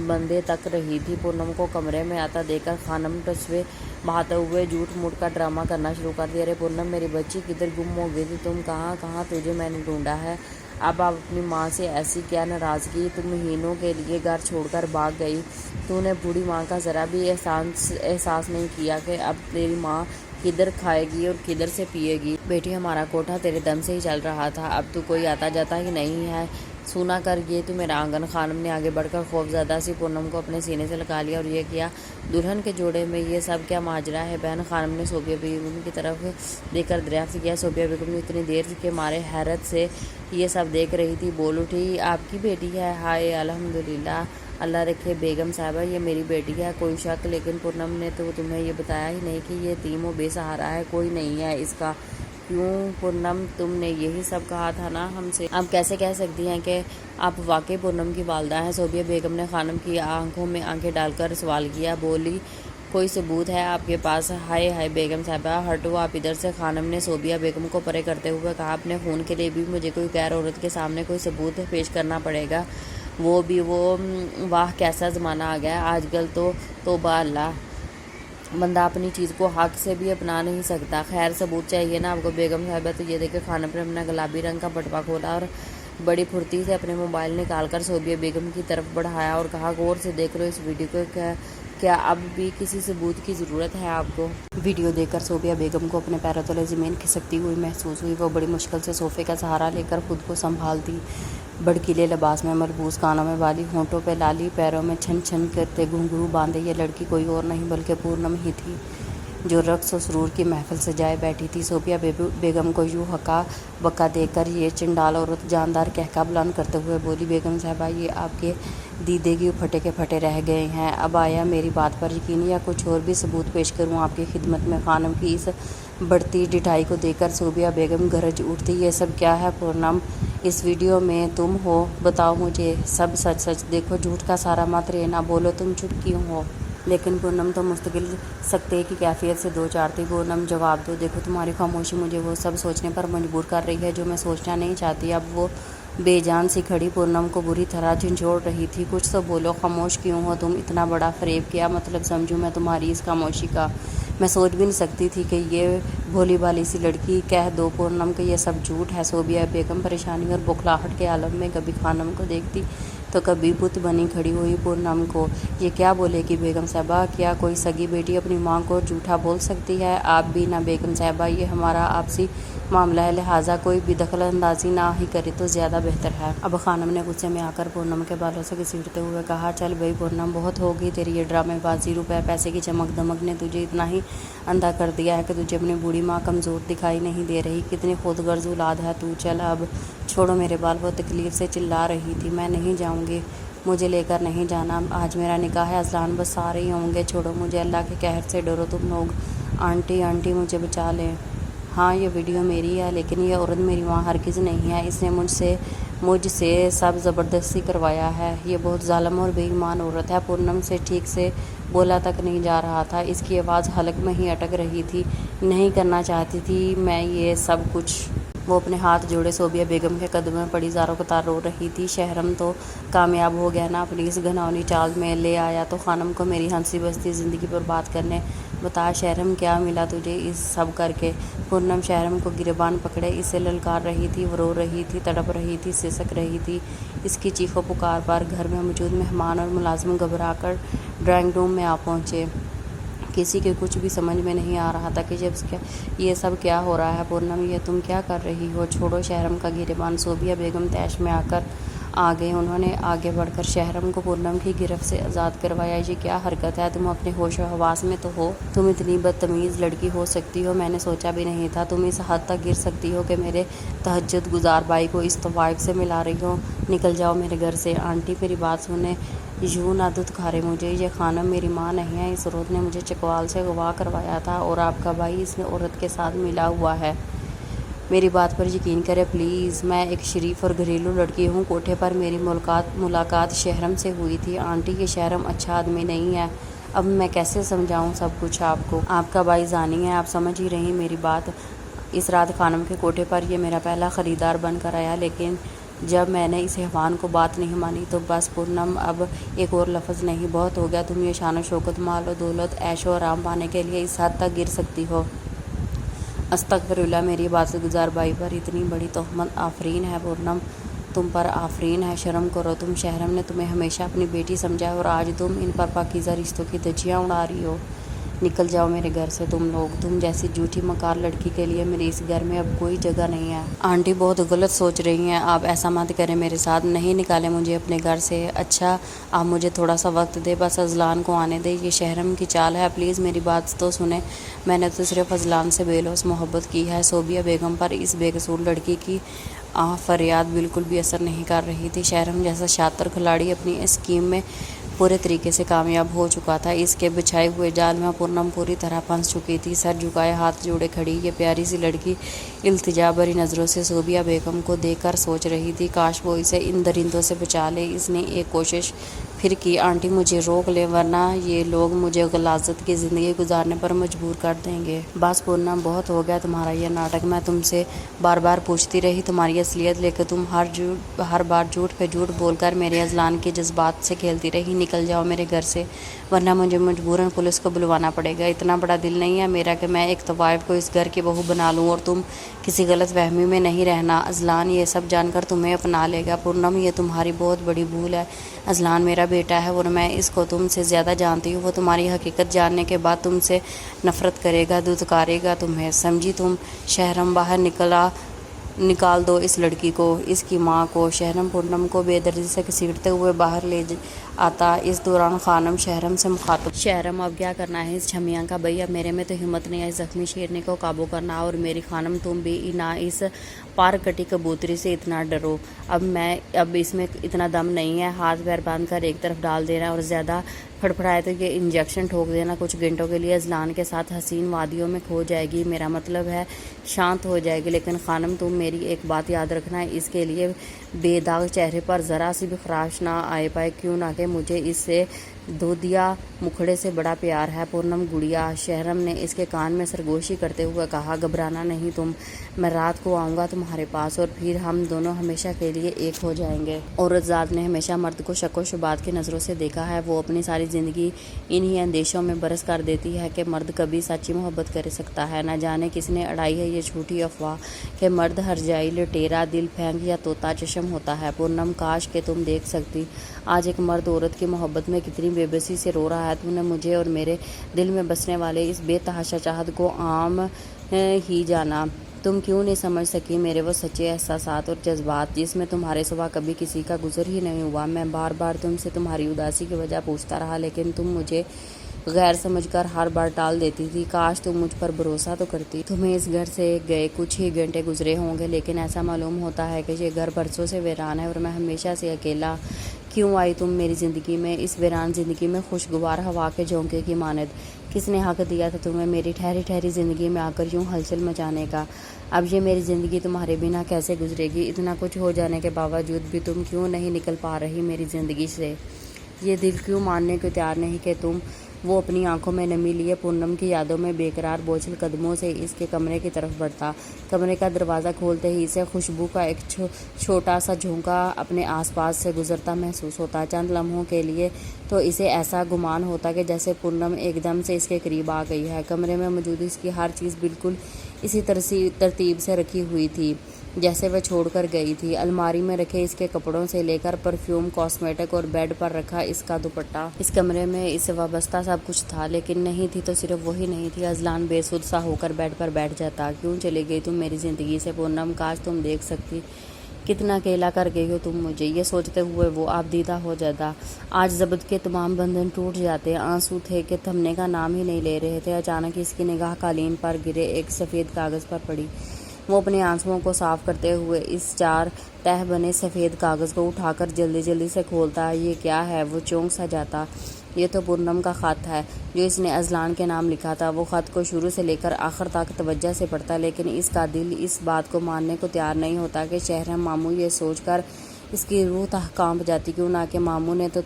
بندے تک رہی تھی۔ پورنم کو کمرے میں آتا دیکھ کر خانم ٹسوے بہاتے ہوئے جھوٹ موٹ کا ڈرامہ کرنا شروع کر دیا۔ ارے پورنم میری بچی، کدھر گم ہو گئی تھی تم؟ کہاں تجھے میں نے ڈھونڈا ہے، اب آپ اپنی ماں سے ایسی کیا ناراضگی؟ تم مہینوں کے لیے گھر چھوڑ کر بھاگ گئی، تو نے بوڑھی ماں کا ذرا بھی احساس نہیں کیا کہ اب تیری ماں کدھر کھائے گی اور کدھر سے پیے گی؟ بیٹی ہمارا کوٹھا تیرے دم سے ہی چل رہا تھا، اب تو کوئی آتا جاتا ہی نہیں ہے۔ سنا کر یہ تو میرا آنگن خانم نے آگے بڑھ کر خوفزدہ سی پونم کو اپنے سینے سے لگا لیا اور یہ کیا، دلہن کے جوڑے میں یہ سب کیا ماجرا ہے؟ بہن خانم نے صوفیہ بیگم کی طرف دیکھ کر دریافت کیا۔ صوفیہ بیگم نے اتنی دیر کے مارے حیرت سے یہ سب دیکھ رہی تھی، بول اٹھی، آپ کی بیٹی ہے؟ ہائے الحمدللہ، اللہ رکھے بیگم صاحبہ، یہ میری بیٹی ہے، کوئی شک؟ لیکن پونم نے تو تمہیں یہ بتایا ہی نہیں کہ یہ یتیم و بے سہارا ہے، کوئی نہیں ہے اس کا؟ کیوں پونم، تم نے یہی سب کہا تھا نا ہم سے؟ آپ کیسے کہہ سکتی ہیں کہ آپ واقعی پونم کی والدہ ہیں؟ صوفیہ بیگم نے خانم کی آنکھوں میں آنکھیں ڈال کر سوال کیا، بولی، کوئی ثبوت ہے آپ کے پاس؟ ہائے ہائے بیگم صاحبہ، ہٹو آپ ادھر سے۔ خانم نے صوفیہ بیگم کو پرے کرتے ہوئے کہا، اپنے خون کے لیے بھی مجھے کوئی غیر عورت کے سامنے کوئی ثبوت پیش کرنا پڑے گا، وہ بھی واہ کیسا زمانہ آ گیا ہے آج کل تو، توبہ اللہ، بندہ اپنی چیز کو حق سے بھی اپنا نہیں سکتا۔ خیر ثبوت چاہیے نا آپ کو بیگم صاحبہ؟ تو یہ دیکھ خانم نے اپنا گلابی رنگ کا بٹوا کھولا اور بڑی پھرتی سے اپنے موبائل نکال کر صوفیہ بیگم کی طرف بڑھایا اور کہا، غور سے دیکھ لو اس ویڈیو کو، کیا اب بھی کسی ثبوت کی ضرورت ہے آپ کو؟ ویڈیو دیکھ کر صوفیہ بیگم کو اپنے پیروں تلے زمین کھسکتی ہوئی محسوس ہوئی۔ وہ بڑی مشکل سے صوفے کا سہارا لے کر خود کو سنبھالتی، بھڑکیلے لباس میں ملبوس، کانوں میں بالی، ہونٹوں پہ لالی، پیروں میں چھن چھن کرتے گھنگرو باندھے یہ لڑکی کوئی اور نہیں بلکہ پونم ہی تھی، جو رقص و سرور کی محفل سجائے بیٹھی تھی۔ صوفیہ بیگم کو یوں ہکا بکا دیکھ کر یہ چنڈال عورت جاندار کہکا بلند کرتے ہوئے بولی، بیگم صاحبہ، یہ آپ کے دیدے کی پھٹے کے پھٹے رہ گئے ہیں، اب آیا میری بات پر یقین یا کچھ اور بھی ثبوت پیش کروں آپ کی خدمت میں؟ خانم کی اس بڑھتی ڈٹھائی کو دیکھ کر صوفیہ بیگم گرج اٹھتی، یہ سب کیا ہے پونم؟ اس ویڈیو میں تم ہو، بتاؤ مجھے سب سچ سچ، دیکھو جھوٹ کا سارا مت رہنا، بولو تم چپ کیوں ہو؟ لیکن پونم تو مستقل سکتے کی کیفیت سے دو چار تھی۔ پونم جواب دو، دیکھو تمہاری خاموشی مجھے وہ سب سوچنے پر مجبور کر رہی ہے جو میں سوچنا نہیں چاہتی۔ اب وہ بے جان سی کھڑی پونم کو بری طرح جھنجھوڑ رہی تھی، کچھ تو بولو، خاموش کیوں ہو تم؟ اتنا بڑا فریب، کیا مطلب سمجھوں میں تمہاری اس خاموشی کا؟ میں سوچ بھی نہیں سکتی تھی کہ یہ بھولی بھالی سی لڑکی کہہ دو پونم کہ یہ سب جھوٹ ہے۔ صوفیہ بیگم پریشانی اور بوکھلاہٹ کے عالم میں کبھی خانم کو دیکھتی تو کبھی بت بنی کھڑی ہوئی پونم کو۔ یہ کیا بولے گی بیگم صاحبہ؟ کیا کوئی سگی بیٹی اپنی ماں کو جھوٹا بول سکتی ہے؟ آپ بھی نہ بیگم صاحبہ، یہ ہمارا آپسی معاملہ ہے، لہٰذا کوئی بھی دخل اندازی نہ ہی کرے تو زیادہ بہتر ہے۔ اب خانم نے غصے میں آ کر پونم کے بالوں سے گھسیٹتے ہوئے کہا، چل بھئی پونم، بہت ہوگی تیری یہ ڈرامے بازی، روپے پیسے کی چمک دمک نے تجھے اتنا ہی اندھا کر دیا ہے کہ تجھے اپنی بوڑھی ماں کمزور دکھائی نہیں دے رہی؟ کتنی خود غرض اولاد ہے تو، چل اب چھوڑو میرے بال۔ وہ تکلیف سے چلا رہی تھی، میں نہیں جاؤں گی، مجھے لے کر نہیں جانا، آج میرا نکاح ہے، اذلان بس سارے ہی ہوں گے، چھوڑو مجھے، اللہ کے قہر سے ڈرو تم لوگ، آنٹی آنٹی مجھے بچا لیں۔ ہاں یہ ویڈیو میری ہے لیکن یہ عورت میری ماں ہرگز نہیں ہے، اس نے مجھ سے سب زبردستی کروایا ہے، یہ بہت ظالم اور بے ایمان عورت ہے۔ پونم سے ٹھیک سے بولا تک نہیں جا رہا تھا، اس کی آواز حلق میں ہی اٹک رہی تھی، نہیں کرنا چاہتی تھی میں یہ سب کچھ۔ وہ اپنے ہاتھ جوڑے صوفیہ بیگم کے قدموں میں پڑی زاروں قطار رو رہی تھی، شہرم تو کامیاب ہو گیا نا اپنی اس گھناؤنی چال میں، لے آیا تو خانم کو میری ہنسی بستی زندگی پر بات کرنے۔ بتا شہرم، کیا ملا تجھے اس سب کر کے؟ پونم شہرم کو گریبان پکڑے اسے للکار رہی تھی، وہ رو رہی تھی، تڑپ رہی تھی، سسک رہی تھی۔ اس کی چیخو پکار پر گھر میں موجود مہمان اور ملازم گھبرا کر ڈرائنگ روم میں آ پہنچے۔ کسی کے کچھ بھی سمجھ میں نہیں آ رہا تھا کہ یہ سب کیا ہو رہا ہے۔ پونم یہ تم کیا کر رہی ہو؟ چھوڑو شہرم کا گریبان۔ صوفیہ بیگم طیش میں آ گئے، انہوں نے آگے بڑھ کر شہرم کو پونم کی گرفت سے آزاد کروایا۔ یہ کیا حرکت ہے؟ تم اپنے ہوش و حواس میں تو ہو؟ تم اتنی بدتمیز لڑکی ہو سکتی ہو، میں نے سوچا بھی نہیں تھا تم اس حد تک گر سکتی ہو کہ میرے تہجد گزار بھائی کو اس طوائف سے ملا رہی ہو۔ نکل جاؤ میرے گھر سے۔ آنٹی میری بات سنیں، یوں نہ دھتکارے مجھے، یہ خانم میری ماں نہیں ہے، اس عورت نے مجھے چکوال سے اغوا کروایا تھا اور آپ کا بھائی اس عورت کے ساتھ ملا ہوا ہے۔ میری بات پر یقین کرے پلیز، میں ایک شریف اور گھریلو لڑکی ہوں، کوٹھے پر میری ملاقات شہرم سے ہوئی تھی۔ آنٹی یہ شہرم اچھا آدمی نہیں ہے، اب میں کیسے سمجھاؤں سب کچھ آپ کو؟ آپ کا بھائی زانی ہے، آپ سمجھ ہی رہی میری بات۔ اس رات خانم کے کوٹھے پر یہ میرا پہلا خریدار بن کر آیا، لیکن جب میں نے اس حیوان کو بات نہیں مانی تو بس پونم اب ایک اور لفظ نہیں، بہت ہو گیا، تم یہ شان و شوکت، مال و دولت، عیش و آرام پانے کے لیے اس حد تک گر سکتی ہو؟ استغفر اللہ، میری عبادت گزار بھائی پر اتنی بڑی تہمت آفرین ہے پونم، تم پر آفرین ہے، شرم کرو تم، شہرم نے تمہیں ہمیشہ اپنی بیٹی سمجھا ہے اور آج تم ان پر پاکیزہ رشتوں کی دھجیاں اڑا رہی ہو۔ نکل جاؤ میرے گھر سے تم لوگ، تم جیسی جھوٹی مکار لڑکی کے لیے میرے اس گھر میں اب کوئی جگہ نہیں ہے۔ آنٹی بہت غلط سوچ رہی ہیں، آپ ایسا مت کریں میرے ساتھ، نہیں نکالیں مجھے اپنے گھر سے۔ اچھا آپ مجھے تھوڑا سا وقت دے، بس اذلان کو آنے دے، یہ شہرم کی چال ہے، پلیز میری بات تو سنیں، میں نے تو صرف اذلان سے بے لوث محبت کی ہے۔ صوبیہ بیگم پر اس بے قصور لڑکی کی فریاد بالکل بھی اثر نہیں کر رہی تھی۔ شہرم جیسا شاطر کھلاڑی اپنی اسکیم میں پورے طریقے سے کامیاب ہو چکا تھا، اس کے بچھائے ہوئے جال میں پورنم پوری طرح پھنس چکی تھی۔ سر جھکائے ہاتھ جوڑے کھڑی یہ پیاری سی لڑکی التجا بھری نظروں سے صوبیہ بیگم کو دیکھ کر سوچ رہی تھی، کاش وہ اسے ان درندوں سے بچا لے۔ اس نے ایک کوشش پھر کی، آنٹی مجھے روک لیں ورنہ یہ لوگ مجھے غلاظت کی زندگی گزارنے پر مجبور کر دیں گے۔ بس پورنم بہت ہو گیا تمہارا یہ ناٹک، میں تم سے بار بار پوچھتی رہی تمہاری اصلیت، لیکن تم ہر بار جھوٹ پہ جھوٹ بول کر میرے اذلان کے جذبات سے کھیلتی رہی۔ نکل جاؤ میرے گھر سے ورنہ مجھے مجبوراً پولیس کو بلوانا پڑے گا۔ اتنا بڑا دل نہیں ہے میرا کہ میں ایک طوائف کو اس گھر کی بہو بنا لوں اور تم کسی غلط فہمی میں نہیں رہنا۔ اذلان یہ سب جان کر تمہیں اپنا لے گا۔ پورنم یہ تمہاری بہت بڑی بھول ہے، اذلان میرا بیٹا ہے اور میں اس کو تم سے زیادہ جانتی ہوں، وہ تمہاری حقیقت جاننے کے بعد تم سے نفرت کرے گا، دھتکارے گا تمہیں، سمجھی تم؟ شہرم باہر نکال دو اس لڑکی کو، اس کی ماں کو۔ شہرم پورنم کو بے دردی سے گھسیٹتے ہوئے باہر لے آتا، اس دوران خانم شہرم سے مخاطب، شہرم اب کیا کرنا ہے اس چھمیاں کا؟ بھئی اب میرے میں تو ہمت نہیں ہے اس زخمی شیرنی کو قابو کرنا، اور میری خانم تم بھی نہ اس پار کٹی کبوتری سے اتنا ڈرو، اب اس میں اتنا دم نہیں ہے، ہاتھ پیر باندھ کر ایک طرف ڈال دینا اور زیادہ پھڑپڑائے تو یہ انجیکشن ٹھوک دینا، کچھ گھنٹوں کے لیے اذلان کے ساتھ حسین وادیوں میں کھو جائے گی، میرا مطلب ہے شانت ہو جائے گی۔ لیکن خانم تم میری ایک بات یاد رکھنا، اس کے لیے بے داغ چہرے پر ذرا سی بھی خراش نہ آئے پائے، کیوں نہ کہ مجھے اس سے دودھیا مکھڑے سے بڑا پیار ہے۔ پورنم گڑیا، شہرم نے اس کے کان میں سرگوشی کرتے ہوئے کہا، گھبرانا نہیں تم، میں رات کو آؤں گا تمہارے پاس اور پھر ہم دونوں ہمیشہ کے لیے ایک ہو جائیں گے۔ عورت ذات نے ہمیشہ مرد کو شک و شبہات کی نظروں سے دیکھا ہے، وہ اپنی ساری زندگی انہی اندیشوں میں برس کر دیتی ہے کہ مرد کبھی سچی محبت کر سکتا ہے۔ نہ جانے کس نے اڑائی ہے یہ جھوٹی افواہ کہ مرد ہرجائی، لٹیرا، دل پھینک یا طوطا چشم ہوتا ہے۔ پورنم کاش کہ تم دیکھ سکتی آج ایک مرد عورت کی محبت میں کتنی بے بسی سے رو رہا ہے۔ تم نے مجھے اور میرے دل میں بسنے والے اس بے تحاشا چاہت کو عام ہی جانا، تم کیوں نہیں سمجھ سکی میرے وہ سچے احساسات اور جذبات جس میں تمہارے سوا کبھی کسی کا گزر ہی نہیں ہوا۔ میں بار بار تم سے تمہاری اداسی کی وجہ پوچھتا رہا، لیکن تم مجھے غیر سمجھ کر ہر بار ٹال دیتی تھی، کاش تم مجھ پر بھروسہ تو کرتی۔ تمہیں اس گھر سے گئے کچھ ہی گھنٹے گزرے ہوں گے، لیکن ایسا معلوم ہوتا ہے کہ یہ گھر برسوں سے ویران ہے اور میں ہمیشہ سے اکیلا۔ کیوں آئی تم میری زندگی میں، اس ویران زندگی میں خوشگوار ہوا کے جھونکے کی مانند؟ کس نے حق دیا تھا تمہیں میری ٹھہری ٹھہری زندگی میں آ کر یوں ہلچل مچانے کا؟ اب یہ میری زندگی تمہارے بنا کیسے گزرے گی؟ اتنا کچھ ہو جانے کے باوجود بھی تم کیوں نہیں نکل پا رہی میری زندگی سے؟ یہ دل کیوں ماننے کو تیار نہیں کہ تم؟ وہ اپنی آنکھوں میں نمی لیے پورنم کی یادوں میں بے قرار بوجھل قدموں سے اس کے کمرے کی طرف بڑھتا۔ کمرے کا دروازہ کھولتے ہی اسے خوشبو کا ایک چھوٹا سا جھونکا اپنے آس پاس سے گزرتا محسوس ہوتا۔ چند لمحوں کے لیے تو اسے ایسا گمان ہوتا کہ جیسے پورنم ایک دم سے اس کے قریب آ گئی ہے۔ کمرے میں موجود اس کی ہر چیز بالکل اسی ترتیب سے رکھی ہوئی تھی جیسے وہ چھوڑ کر گئی تھی، الماری میں رکھے اس کے کپڑوں سے لے کر پرفیوم، کاسمیٹک اور بیڈ پر رکھا اس کا دوپٹہ۔ اس کمرے میں اس سے وابستہ سب کچھ تھا، لیکن نہیں تھی تو صرف وہی نہیں تھی۔ اذلان بے سود سا ہو کر بیڈ پر بیٹھ جاتا۔ کیوں چلی گئی تم میری زندگی سے پورنم؟ کاش تم دیکھ سکتی کتنا اکیلا کر گئی ہو تم مجھے۔ یہ سوچتے ہوئے وہ آپ دیدہ ہو جاتا۔ آج ضبط کے تمام بندھن ٹوٹ جاتے، آنسو تھے کہ تھمنے کا نام ہی نہیں لے رہے تھے۔ اچانک اس کی نگاہ قالین پر گرے ایک سفید کاغذ پر پڑی۔ وہ اپنے آنسوؤں کو صاف کرتے ہوئے اس 4 تہہ بنے سفید کاغذ کو اٹھا کر جلدی جلدی سے کھولتا۔ یہ کیا ہے؟ وہ چونک سا جاتا۔ یہ تو پورنم کا خط ہے جو اس نے اذلان کے نام لکھا تھا۔ وہ خط کو شروع سے لے کر آخر تک توجہ سے پڑھتا، لیکن اس کا دل اس بات کو ماننے کو تیار نہیں ہوتا کہ شہرم ماموں، یہ سوچ کر اس کی روح کانپ جاتی، کیوں نہ کہ ماموں نے تو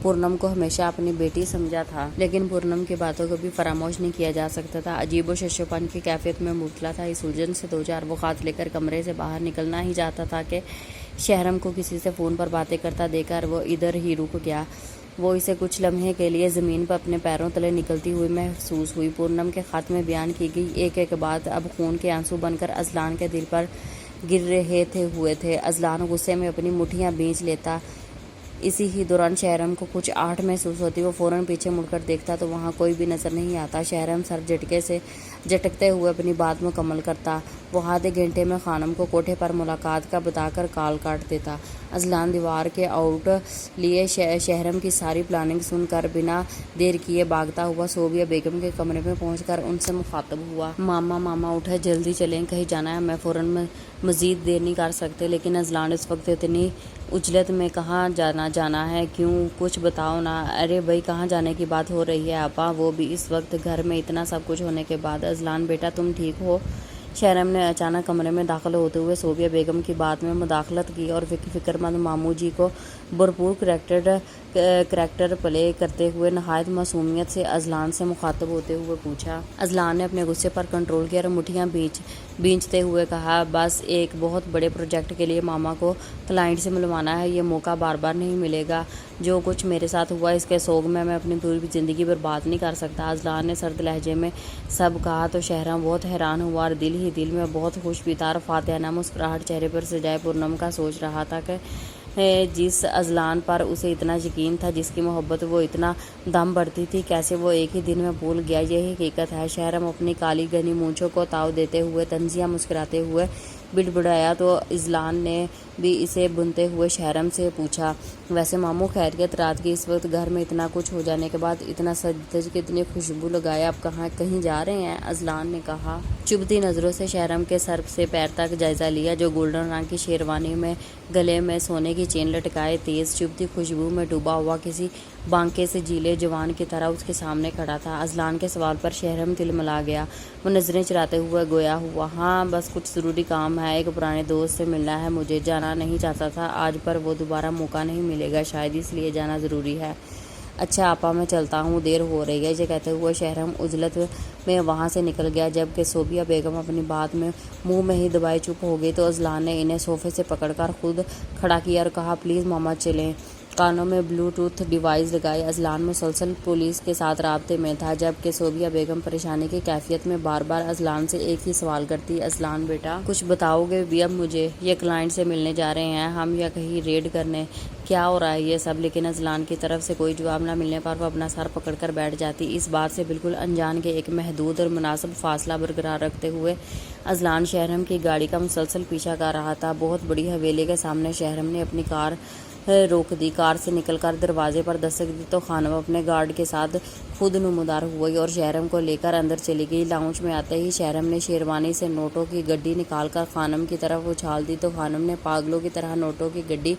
پورنم کو ہمیشہ اپنی بیٹی سمجھا تھا۔ لیکن پورنم کی باتوں کو بھی فراموش نہیں کیا جا سکتا تھا۔ عجیب و ششوپن کی کیفیت میں مبتلا تھا، اس الجھن سے دوچار وہ خط لے کر کمرے سے باہر نکلنا ہی چاہتا تھا کہ شہرم کو کسی سے فون پر باتیں کرتا دیکھ کر وہ ادھر ہی رک گیا۔ وہ اسے کچھ لمحے کے لیے زمین پر اپنے پیروں تلے نکلتی ہوئی محسوس ہوئی۔ پورنم کے خط میں بیان کی گئی ایک ایک بات اب خون کے آنسو بن کر اذلان کے دل پر گر رہے تھے اذلان غصے میں اپنی مٹھیاں بھینچ لیتا۔ اسی ہی دوران شہرام کو کچھ آہٹ محسوس ہوتی۔ وہ فوراً پیچھے مڑ کر دیکھتا تو وہاں کوئی بھی نظر نہیں آتا۔ شہرام سر جھٹکتے ہوئے اپنی بات مکمل کرتا۔ وہ آدھے گھنٹے میں خانم کو کوٹھے پر ملاقات کا بتا کر کال کاٹ دیتا۔ اذلان دیوار کے آؤٹ لیے شہرام کی ساری پلاننگ سن کر بنا دیر کیے بھاگتا ہوا صوبیہ بیگم کے کمرے میں پہنچ کر ان سے مخاطب ہوا۔ ماما اٹھے، جلدی چلیں، کہیں جانا ہے؟ میں فوراً مزید دیر نہیں کر سکتے۔ لیکن اذلان اس وقت اتنی عجلت میں کہاں جانا ہے؟ کیوں؟ کچھ بتاؤ نا۔ ارے بھائی کہاں جانے کی بات ہو رہی ہے آپا، وہ بھی اس وقت گھر میں اتنا سب کچھ ہونے کے بعد۔ اذلان بیٹا تم ٹھیک ہو؟ شہرام نے اچانک کمرے میں داخل ہوتے ہوئے صوبیہ بیگم کی بات میں مداخلت کی اور فکر مند ماموں جی کو بھرپور کریکٹر پلے کرتے ہوئے نہایت معصومیت سے اذلان سے مخاطب ہوتے ہوئے پوچھا۔ اذلان نے اپنے غصے پر کنٹرول کیا اور مٹھیاں بھینچتے ہوئے کہا، بس ایک بہت بڑے پروجیکٹ کے لیے ماما کو کلائنٹ سے ملوانا ہے، یہ موقع بار بار نہیں ملے گا۔ جو کچھ میرے ساتھ ہوا اس کے سوگ میں اپنی پوری زندگی برباد نہیں کر سکتا۔ اذلان نے سرد لہجے میں سب کہا تو شہرام بہت حیران ہوا اور دل ہی دل میں بہت خوش بھی تھا اور فاتحانہ مسکراہٹ چہرے پر سجائے پورنم کا سوچ رہا تھا کہ جس اذلان پر اسے اتنا یقین تھا، جس کی محبت وہ اتنا دم بھرتی تھی، کیسے وہ ایک ہی دن میں بھول گیا؟ یہی حقیقت ہے۔ شہرام اپنی کالی گھنی مونچھوں کو تاؤ دیتے ہوئے طنزیہ مسکراتے ہوئے بڑبڑایا تو اذلان نے بھی اسے بنتے ہوئے شہرام سے پوچھا، ویسے ماموں خیریت؟ رات کی اس وقت گھر میں اتنا کچھ ہو جانے کے بعد اتنا سج دھج کے اتنی خوشبو لگائے آپ کہیں جا رہے ہیں؟ اذلان نے کہا۔ چبھتی نظروں سے شہرام کے سر سے پیر تک جائزہ لیا، جو گولڈن رنگ کی شیروانی میں گلے میں سونے کی چین لٹکائے تیز چبھتی خوشبو میں ڈوبا ہوا کسی بانکے سے جیلے جوان کی طرح اس کے سامنے کھڑا تھا۔ اذلان کے سوال پر شہرام تلملا گیا۔ وہ نظریں چراتے ہوئے گویا ہوا، ہاں بس کچھ ضروری کام ہے، ایک پرانے دوست سے ملنا ہے مجھے، جانا نہیں چاہتا تھا آج پر وہ دوبارہ موقع نہیں ملے گا شاید، اس لیے جانا ضروری ہے۔ اچھا آپا میں چلتا ہوں، دیر ہو رہی ہے۔ یہ کہتے ہوئے شہرام عجلت میں وہاں سے نکل گیا۔ جب کہ صوبیہ بیگم اپنی بات میں منہ میں ہی دبائے چپ ہو گئی تو اذلان نے انہیں صوفے سے پکڑ کر خود کھڑا کیا اور کہا، پلیز ماما چلیں۔ کانوں میں بلوٹوتھ ڈیوائس لگائے اذلان مسلسل پولیس کے ساتھ رابطے میں تھا، جبکہ صوبیہ بیگم پریشانی کی کیفیت میں بار بار اذلان سے ایک ہی سوال کرتی، اذلان بیٹا کچھ بتاؤ گے بھی اب مجھے؟ یہ کلائنٹ سے ملنے جا رہے ہیں ہم یا کہیں ریڈ کرنے؟ کیا ہو رہا ہے یہ سب؟ لیکن اذلان کی طرف سے کوئی جواب نہ ملنے پر وہ اپنا سر پکڑ کر بیٹھ جاتی۔ اس بات سے بالکل انجان کے ایک محدود اور مناسب فاصلہ برقرار رکھتے ہوئے اذلان شہرام کی گاڑی کا مسلسل پیچھا کر رہا تھا۔ بہت بڑی حویلی کے سامنے شہرام نے اپنی کار روک دی۔ کار سے نکل کر دروازے پر دستک دی تو خانم اپنے گارڈ کے ساتھ خود نمودار ہوئی اور شہرام کو لے کر اندر چلی گئی۔ لاؤنج میں آتے ہی شہرام نے شیروانی سے نوٹوں کی گڈی نکال کر خانم کی طرف اچھال دی تو خانم نے پاگلوں کی طرح نوٹوں کی گڈی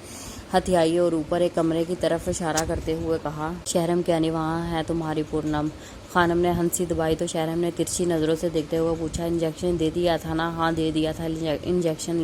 ہتھیائی اور اوپر ایک کمرے کی طرف اشارہ کرتے ہوئے کہا، شہرام کیا نہیں وہاں ہے تمہاری پورنم؟ خانم نے ہنسی دبائی تو شہرام نے ترچھی نظروں سے دیکھتے ہوئے پوچھا، انجیکشن دے دیا تھا نا؟ ہاں دے دیا تھا انجیکشن،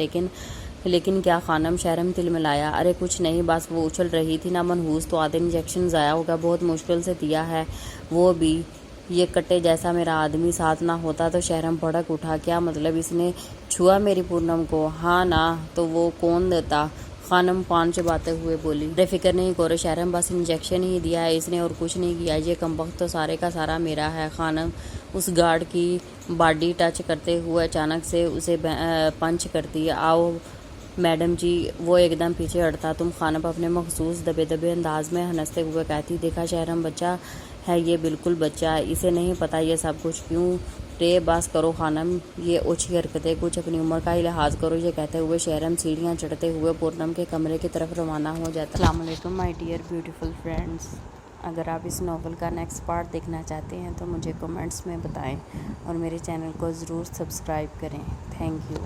لیکن کیا خانم؟ شہرام تلملایا، ارے کچھ نہیں، بس وہ اچھل رہی تھی نا منحوس تو آدھے انجیکشن ضائع ہو گیا، بہت مشکل سے دیا ہے وہ بھی، یہ کٹے جیسا میرا آدمی ساتھ نہ ہوتا تو شہرام بھڑک اٹھا، کیا مطلب اس نے چھوا میری پورنم کو؟ ہاں نا تو وہ کون دیتا؟ خانم پان چباتے ہوئے بولی، ارے فکر نہیں کرو شہرام، بس انجیکشن ہی دیا ہے اس نے اور کچھ نہیں کیا، یہ کمبخت تو سارے کا سارا میرا ہے۔ خانم اس گارڈ کی باڈی ٹچ کرتے ہوئے اچانک سے اسے پنچ کرتی، آؤ میڈم جی۔ وہ ایک دم پیچھے ہٹتا، تم خانم اپنے مخصوص دبے انداز میں ہنستے ہوئے کہتی، دیکھا شہرام بچہ ہے یہ، بالکل بچہ ہے، اسے نہیں پتا یہ سب کچھ کیوں رے، بس کرو خانم یہ اوچھی حرکتیں، کچھ اپنی عمر کا ہی لحاظ کرو۔ یہ کہتے ہوئے شہرام سیڑھیاں چڑھتے ہوئے پورنم کے کمرے کی طرف روانہ ہو جاتا۔ السلام علیکم مائی ڈیئر بیوٹیفل فرینڈس، اگر آپ اس ناول کا نیکسٹ پارٹ دیکھنا چاہتے ہیں تو مجھے کمنٹس میں بتائیں اور میرے چینل کو ضرور سبسکرائب کریں۔ Thank you.